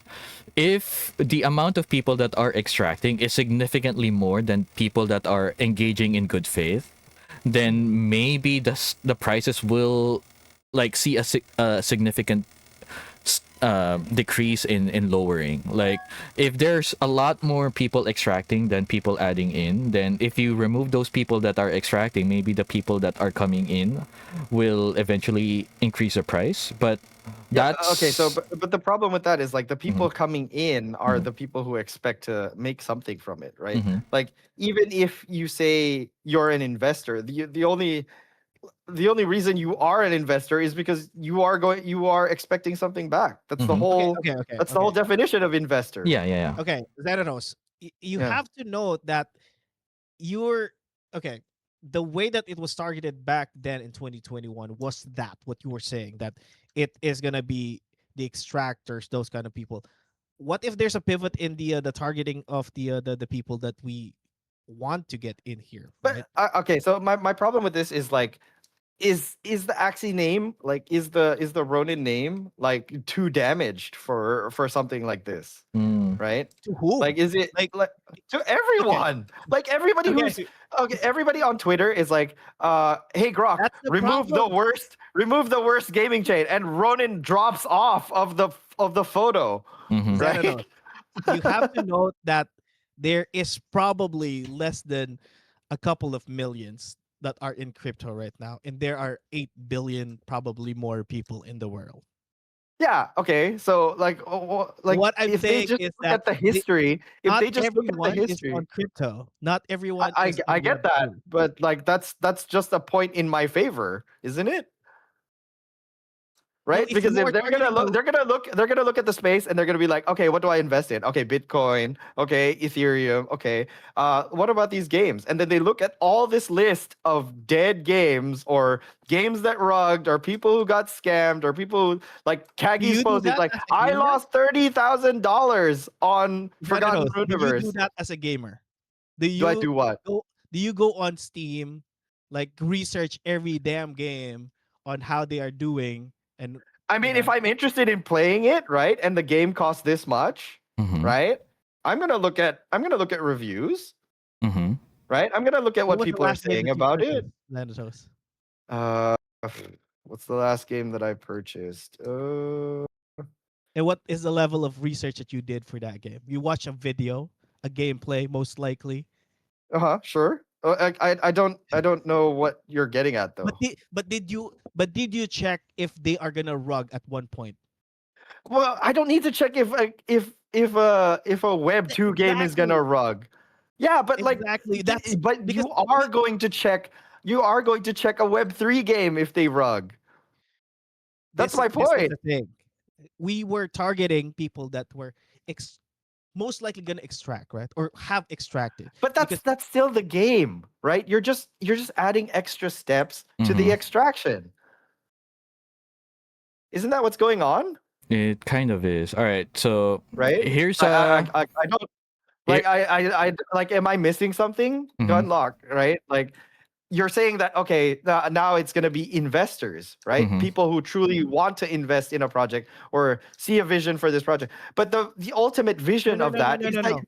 if the amount of people that are extracting is significantly more than people that are engaging in good faith, then maybe the prices will like see a significant decrease in lowering. Like, if there's a lot more people extracting than people adding in, then if you remove those people that are extracting, maybe the people that are coming in will eventually increase the price. But yeah, okay, so that's but the problem with that is like the Mhm. people coming in are Mhm. the people who expect to make something from it, right? Mhm. Like even if you say you're an investor, the only reason you are an investor is because you are expecting something back. That's the Mhm. whole that's the whole Okay. definition of investor. Yeah, yeah, yeah. Okay, Xanatos, you Yeah. have to know that you're okay. The way that it was targeted back then in 2021 was that what you were saying, that it is gonna be the extractors, those kind of people. What if there's a pivot in the targeting of the people that we want to get in here, But right? okay, so my problem with this is like is the Axie name like is the Ronin name like too damaged for something like this, Mm. right? To whom? Like is it Like, like to okay, everyone? Like everybody who's okay, okay, everybody on Twitter is like, hey Grok, that's the problem. remove the worst gaming chain, and Ronin drops off of the photo, Mhm. right? Xanatos, you have to note that there is probably less than a couple of millions that are in crypto right now, and there are 8 billion probably more people in the world. Yeah, okay. So like What I'm if they saying just is look that at the history, if not they just look at the everyone is history, on crypto. Not everyone is I on get that, Web3. but like that's just a point in my favor, isn't it? No, Right? if Because you if are targeting the they're gonna look at the space and they're gonna be like, okay, what do I invest in? Okay, Bitcoin, okay, Ethereum, okay. What about these games? And then they look at all this list of dead games or games that rugged or people who got scammed or people who, like do Kagi's you do post is that like, as a I gamer? lost $30,000 on Forgotten Xanatos, do you do Runiverse. that as a gamer? Do Do I you do what? do you go on Steam, like research every damn game on how they are doing, and I you mean, if know I'm interested in playing it, right, and the game costs this much, Mhm. right? I'm gonna look at reviews, Mhm. right? I'm gonna look at what what was the people are last game saying that you about it. purchased, Xanatos? Uh, what's the last game that I purchased? And what is the level of research that you did for that game? You watch a video, a gameplay, most likely. Sure. I don't know what you're getting at though. But did you check if they are gonna rug at one point? Well, I don't need to check if if a Web 2 game is gonna Exactly. rug. Yeah, but like, Exactly. That's but because you are going to check a Web 3 game if they rug. That's my this is point. the thing. We were targeting people that were ex- most likely gonna extract, right? Or have extracted. But Because that's still the game, right? You're just adding extra steps to the Mhm. extraction. Isn't that what's going on? It kind of is. All right. So Right? here's I don't here. like I like am I missing something? Mhm. Gunlock, right? Like you're saying that okay, now it's going to be investors, right? Mhm. People who truly want to invest in a project or see a vision for this project. But the ultimate no vision no of no no that no is no that no.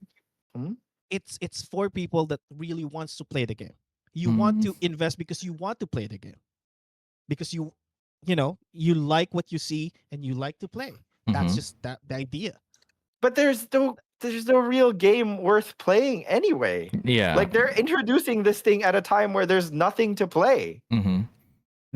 Hmm? It's for people that really wants to play the game. You want Mhm. to invest because you want to play the game. Because you like what you see and you like to play. That's Mhm. just the idea. But there's no real game worth playing anyway. Yeah. Like they're introducing this thing at a time where there's nothing to play. Mhm.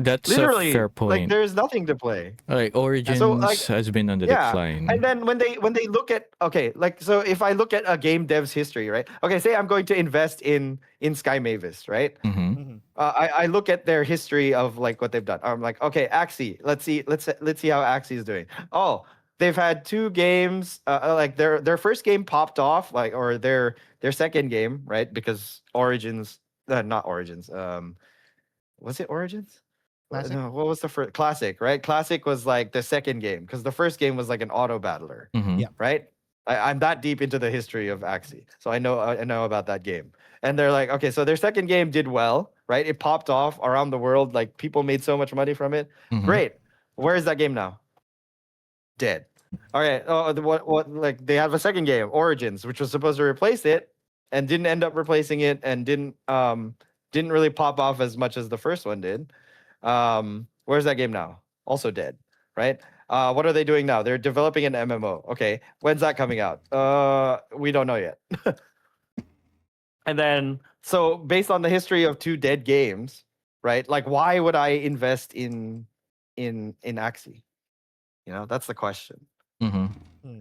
That's a Literally, fair like point. there's nothing to play. Like So like Origins has been on the yeah, decline. and then when they look at okay, like so if I look at a game dev's history, right? Okay, say I'm going to invest in Sky Mavis, right? Mm-hmm. Mhm. I look at their history of like what they've done. I'm like, okay, Axie, let's see how Axie is doing. Oh, they've had 2 games. Like their first game popped off, like or their second game, right? Because Origins, not Origins. Was it Origins? Classic. No, what was the first Classic? Right, Classic was like the second game because the first game was like an auto battler, Mm-hmm. Yeah. right? I'm that deep into the history of Axie, so I know about that game. And they're like, okay, so their second game did well, right? It popped off around the world, like people made so much money from it. Mm-hmm. Great. Where is that game now? Dead. All right. Oh, what? Like they have a second game, Origins, which was supposed to replace it, and didn't end up replacing it, and didn't really pop off as much as the first one did. Where's that game now? Also dead, right? What are they doing now? They're developing an MMO. Okay, when's that coming out? We don't know yet. And then, so based on the history of 2 dead games, right? Like, why would I invest in Axie? You know, that's the question, Mm-hmm.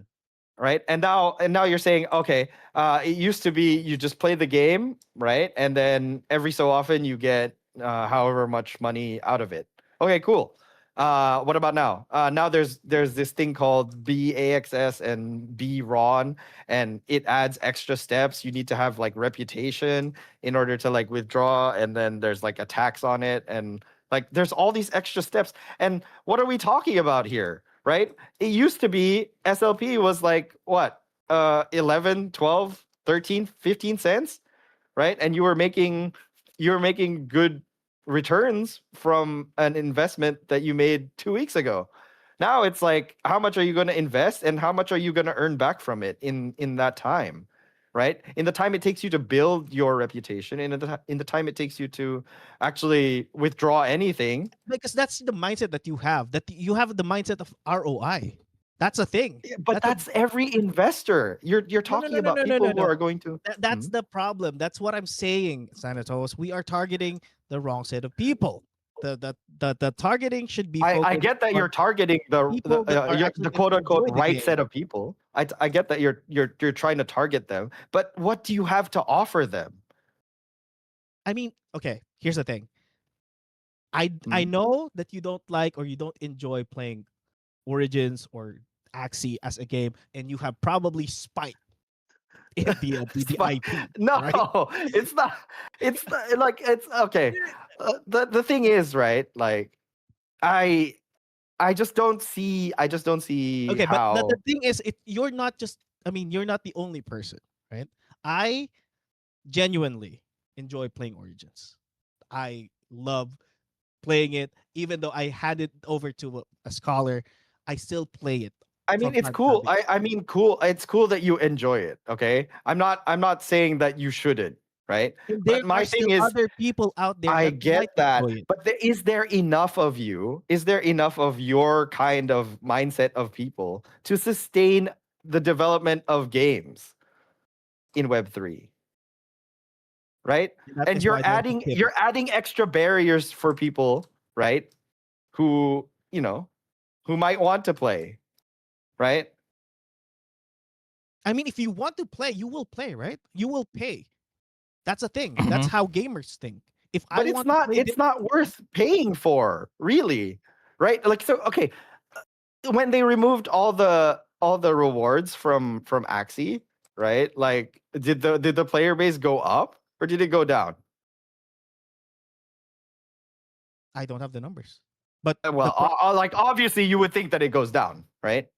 right? And now you're saying, okay, it used to be you just play the game, right? And then every so often you get however much money out of it. Okay, cool. What about now? Now there's this thing called BAXS and BRON, and it adds extra steps. You need to have like reputation in order to like withdraw, and then there's like a tax on it, and like there's all these extra steps. And what are we talking about here, right? It used to be SLP was like what 11, 12, 13, 15 cents, right? And you were making good returns from an investment that you made 2 weeks ago. Now it's like, how much are you going to invest and how much are you going to earn back from it in that time, right? In the time it takes you to build your reputation, in the time it takes you to actually withdraw anything. Because that's the mindset that you have. That you have the mindset of ROI. That's a thing. Yeah, but That's that's every investor. You're no, no, talking no, no, about no, no, people no, who no. are going to. That's the problem. That's what I'm saying, Sanatos. We are targeting the wrong set of people. The targeting should be I focused get that on you're targeting people that are actually the going quote to unquote enjoy the right game. set of people. I get that you're trying to target them, but what do you have to offer them? I mean, okay, here's the thing. I know that you don't like or you don't enjoy playing Origins or Axie as a game, and you have probably spiked the IP. No, Right? it's not. It's not, like it's okay. The thing is, right? Like I I just don't see Okay, but the how. thing is, you're not just. I mean, you're not the only person, right? I genuinely enjoy playing Origins. I love playing it, even though I hand it over to a scholar. I still play it I from mean, it's time to time. cool. I mean, cool. It's cool that you enjoy it. Okay, I'm not saying that you shouldn't, right? And there But my are thing still is, other people out there I that get might that, enjoy it. but is there enough of you? Is there enough of your kind of mindset of people to sustain the development of games in Web3, right? And that And is why there's a pivot. you're adding extra barriers for people, right? Who, you know, who might want to play, right? I mean, if you want to play, you will play, right? You will pay. That's a thing. Mm-hmm. That's how gamers think. If I But want to play it's not worth paying for, really, right? Like, so okay, when they removed all the rewards from Axie, right? Like, did the player base go up or did it go down? I don't have the numbers. But Well, like obviously you would think that it goes down, right?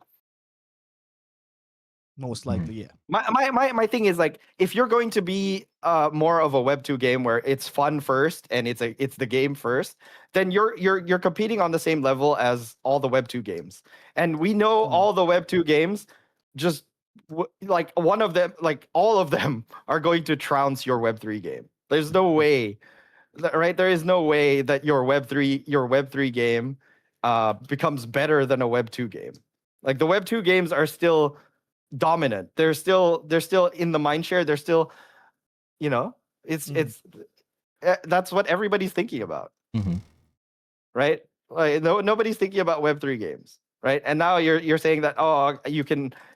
most likely, yeah. My thing is, like, if you're going to be more of a Web2 game where it's fun first and it's the game first, then you're competing on the same level as all the Web2 games. And we know all the Web2 games just like one of them, like all of them are going to trounce your Web3 game. There's no way, right? There is no way that your Web3 game becomes better than a Web2 game. Like the Web2 games are still dominant. They're still in the mind share. They're still, you know, it's that's what everybody's thinking about. Mm-hmm. right? Like nobody's thinking about Web3 games, right? And now you're saying that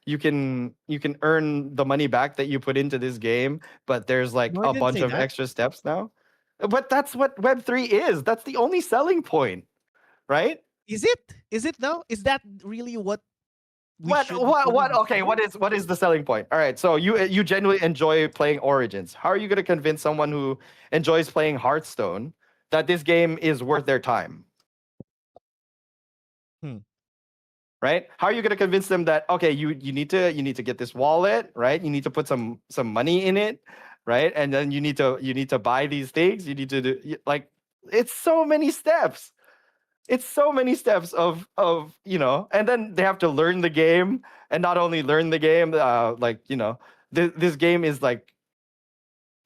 you can earn the money back that you put into this game, but there's like No, I a didn't bunch say of that. extra steps now. But that's what Web3 is. That's the only selling point, right? Is it? Is it though? Is that really what we What should what fully what? be Okay, selling? what is the selling point? All right, so you genuinely enjoy playing Origins. How are you going to convince someone who enjoys playing Hearthstone that this game is worth their time? Hmm. Right? How are you going to convince them that okay, you need to get this wallet, right? You need to put some money in it, right? And then you need to buy these things. You need to do like it's so many steps. It's so many steps of and then they have to learn the game, and not only learn the game, this game is like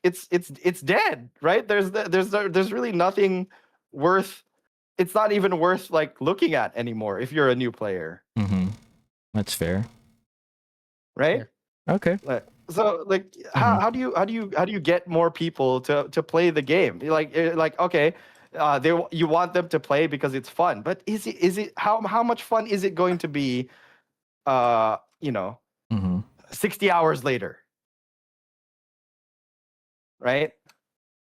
it's dead, right? There's really nothing worth. It's not even worth like looking at anymore if you're a new player, Mm-hmm. That's fair. right? Fair. Okay. So like how do you get more people to play the game? Like okay, you want them to play because it's fun, but is it how much fun is it going to be? Uh, you know, Mm-hmm. 60 hours later, right?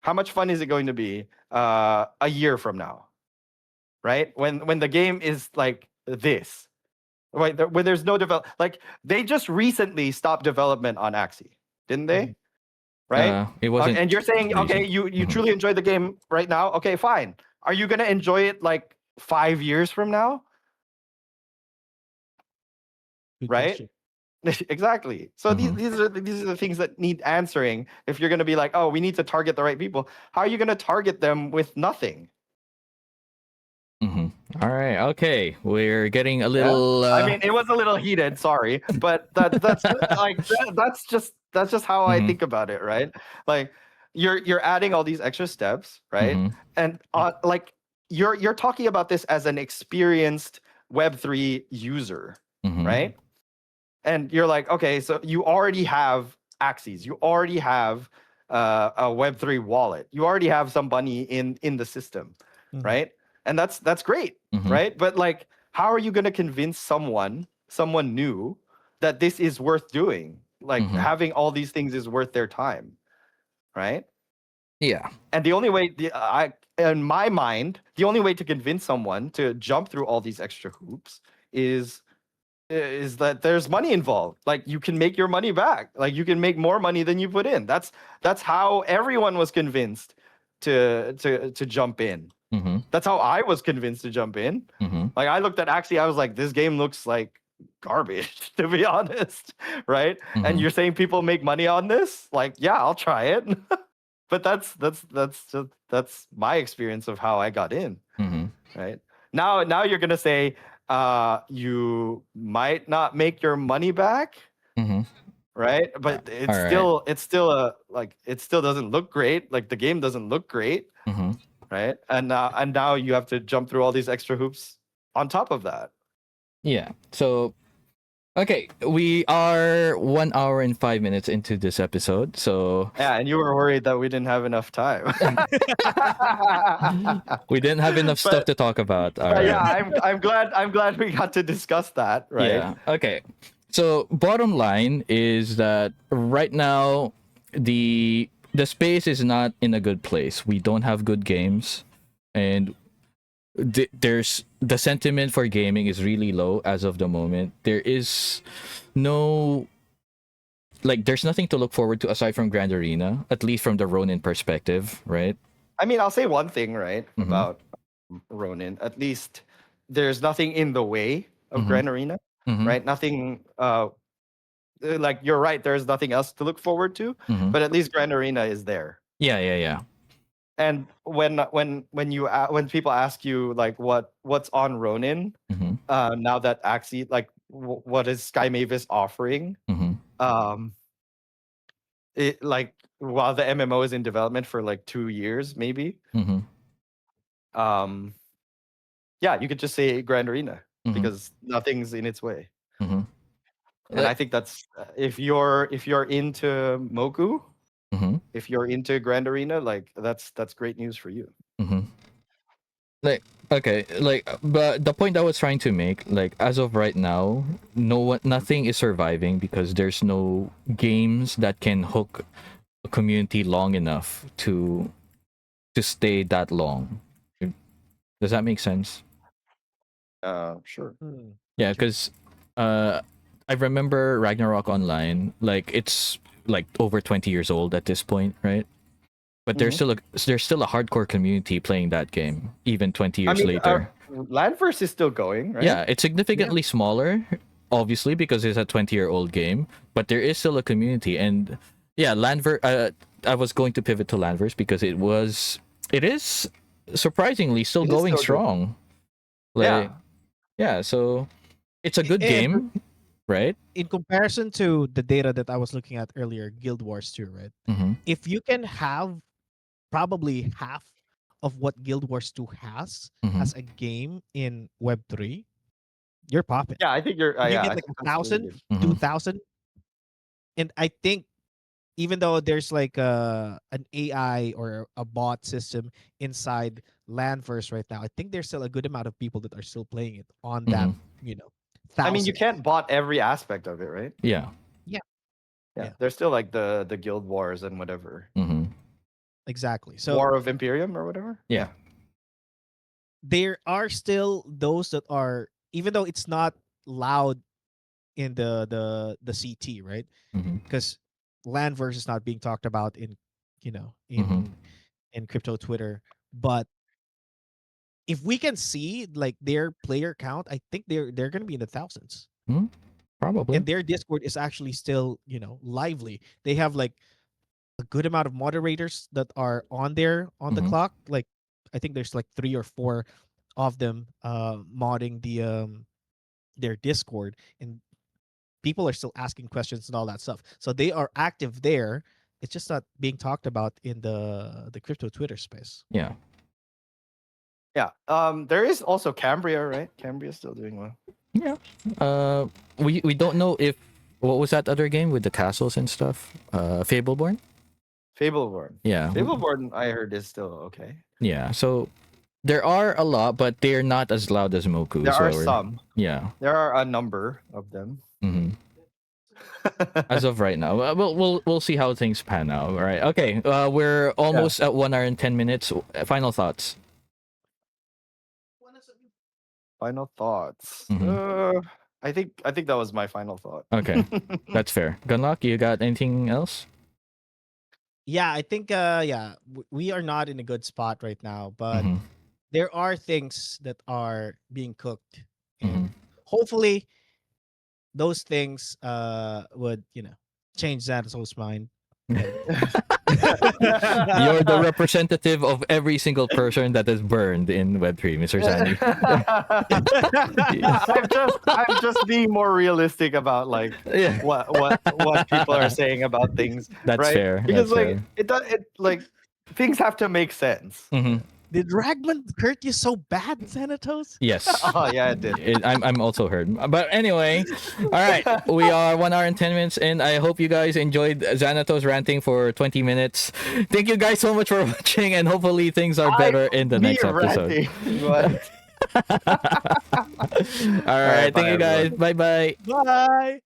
How much fun is it going to be a year from now, right? When the game is like this, right? When there's no develop, like they just recently stopped development on Axie, didn't Mhm. they? Right? It wasn't. And you're saying, okay, recent. you Mhm. truly enjoy the game right now. Okay, fine. Are you gonna enjoy it like 5 years from now? Good Right? question. Exactly. So these Mhm. these are the things that need answering. If you're gonna be like, oh, we need to target the right people, how are you gonna target them with nothing? Mhm. All right. Okay. We're getting a Yeah. little. I mean, it was a little heated. Sorry, but that's just how I Mhm. think about it, right? Like you're adding all these extra steps, right? Mhm. And like you're talking about this as an experienced Web3 user, Mhm. right? And you're like, okay, so you already have Axes, you already have a Web3 wallet, you already have some money in the system, Mhm. right? And that's great, Mhm. right? But like, how are you going to convince someone new that this is worth doing? Like Mhm. having all these things is worth their time, right? Yeah. And the only way, in my mind, the only way to convince someone to jump through all these extra hoops is that there's money involved. Like you can make your money back. Like you can make more money than you put in. That's how everyone was convinced to jump in. Mhm. That's how I was convinced to jump in. Mhm. Like I looked at Axie, I was like, this game looks like garbage, to be honest. Right? And Mhm. you're saying people make money on this? Like, yeah, I'll try it. But that's my experience of how I got in. Mhm. Right? Now you're gonna say you might not make your money back, Mhm. right? But All right. it's still a like it still doesn't look great. Like the game doesn't look great, Mhm. right? And now you have to jump through all these extra hoops on top of that. Yeah. So okay, we are 1 hour and 5 minutes into this episode. So Yeah, and you were worried that we didn't have enough time. we didn't have enough stuff but to talk about. All yeah, right. I'm glad we got to discuss that, right? Yeah. Okay. So bottom line is that right now the space is not in a good place. We don't have good games, and there's the sentiment for gaming is really low as of the moment. There is no there's nothing to look forward to aside from Grand Arena, at least from the Ronin perspective, right? I mean, I'll say one thing, right, Mm-hmm. about Ronin. At least there's nothing in the way of Mm-hmm. Grand Arena, Mm-hmm. right? Nothing. Like you're right. There's nothing else to look forward to, Mm-hmm. but at least Grand Arena is there. Yeah, yeah, yeah. And when people ask you like what's on Ronin, Mm-hmm. now that Axie like what is Sky Mavis offering? Mm-hmm. Um, it like while the MMO is in development for like 2 years, maybe. Mm-hmm. Um, yeah, you could just say Grand Arena Mm-hmm. because nothing's in its way. Mm-hmm. And I think that's if you're into Moku, Mm-hmm. if you're into Grand Arena, like that's great news for you. Mm-hmm. Like Okay, like, but the point I was trying to make, like, as of right now, nothing is surviving because there's no games that can hook a community long enough to stay that long. Does that make sense? Sure. Yeah, because I remember Ragnarok Online, like it's like over 20 years old at this point, right? But there's still a hardcore community playing that game even 20 I years mean, later. Landverse is still going, right? Yeah, it's significantly smaller, obviously, because it's a 20-year-old game, but there is still a community. And yeah, Landverse, I was going to pivot to Landverse because it is surprisingly still It is going still good. strong. Yeah. Like, yeah, so it's a good And game, right? in comparison to the data that I was looking at earlier, Guild Wars 2, right? Mm-hmm. If you can have probably half of what Guild Wars 2 has Mm-hmm. as a game in Web3, you're popping. Yeah, I think you're. You Yeah, get I like think a that's really thousand, good. Mm-hmm. 2,000, and I think even though there's like an AI or a bot system inside Landverse right now, I think there's still a good amount of people that are still playing it on that, Mm-hmm. I mean, you thousand. can't bot every aspect of it, right? Yeah. Yeah, Yeah. yeah, There's still like the guild wars and whatever. Mm-hmm. exactly. So War of Imperium or whatever. Yeah. there are still those that are, even though it's not loud in the CT, right? Mm-hmm. Because Landverse is not being talked about in, Mm-hmm. in crypto Twitter, but if we can see like their player count, I think they're going to be in the thousands. Mm-hmm. Probably. And their Discord is actually still, lively. They have like a good amount of moderators that are on there on the Mm-hmm. clock. Like I think there's like 3 or 4 of them modding their Discord, and people are still asking questions and all that stuff. So they are active there. It's just not being talked about in the crypto Twitter space. Yeah. Yeah. There is also Cambria, right? Cambria's still doing well. Yeah. We don't know if what was that other game with the castles and stuff? Fableborn? Fableborn. Yeah. Fableborn, I heard, is still okay. Yeah. So there are a lot, but they're not as loud as Moku. There so are some. Yeah. There are a number of them. Mm-hmm. As of right now, we'll see how things pan out. All right. Okay. We're almost at 1 hour and 10 minutes. Final thoughts. Final thoughts. Mhm. I think that was my final thought. Okay, that's fair. Gunlock, you got anything else? Yeah, I think we are not in a good spot right now, but Mhm. there are things that are being cooked, and Mhm. hopefully those things would change Xanatos's mind. And You're the representative of every single person that is burned in Web3, Mr. Zani. I'm just being more realistic about like Yeah. what people are saying about things. That's right? fair. Because That's like it like things have to make sense. Mhm. did Ragman hurt you so bad, Xanatos? Yes. Oh yeah, it did. I'm also hurt. But anyway, all right. We are 1 hour and 10 minutes in. I hope you guys enjoyed Xanatos ranting for 20 minutes. Thank you guys so much for watching, and hopefully things are better in the next episode. Ranting, but... All right. bye, Thank you guys. everyone. Bye bye. Bye.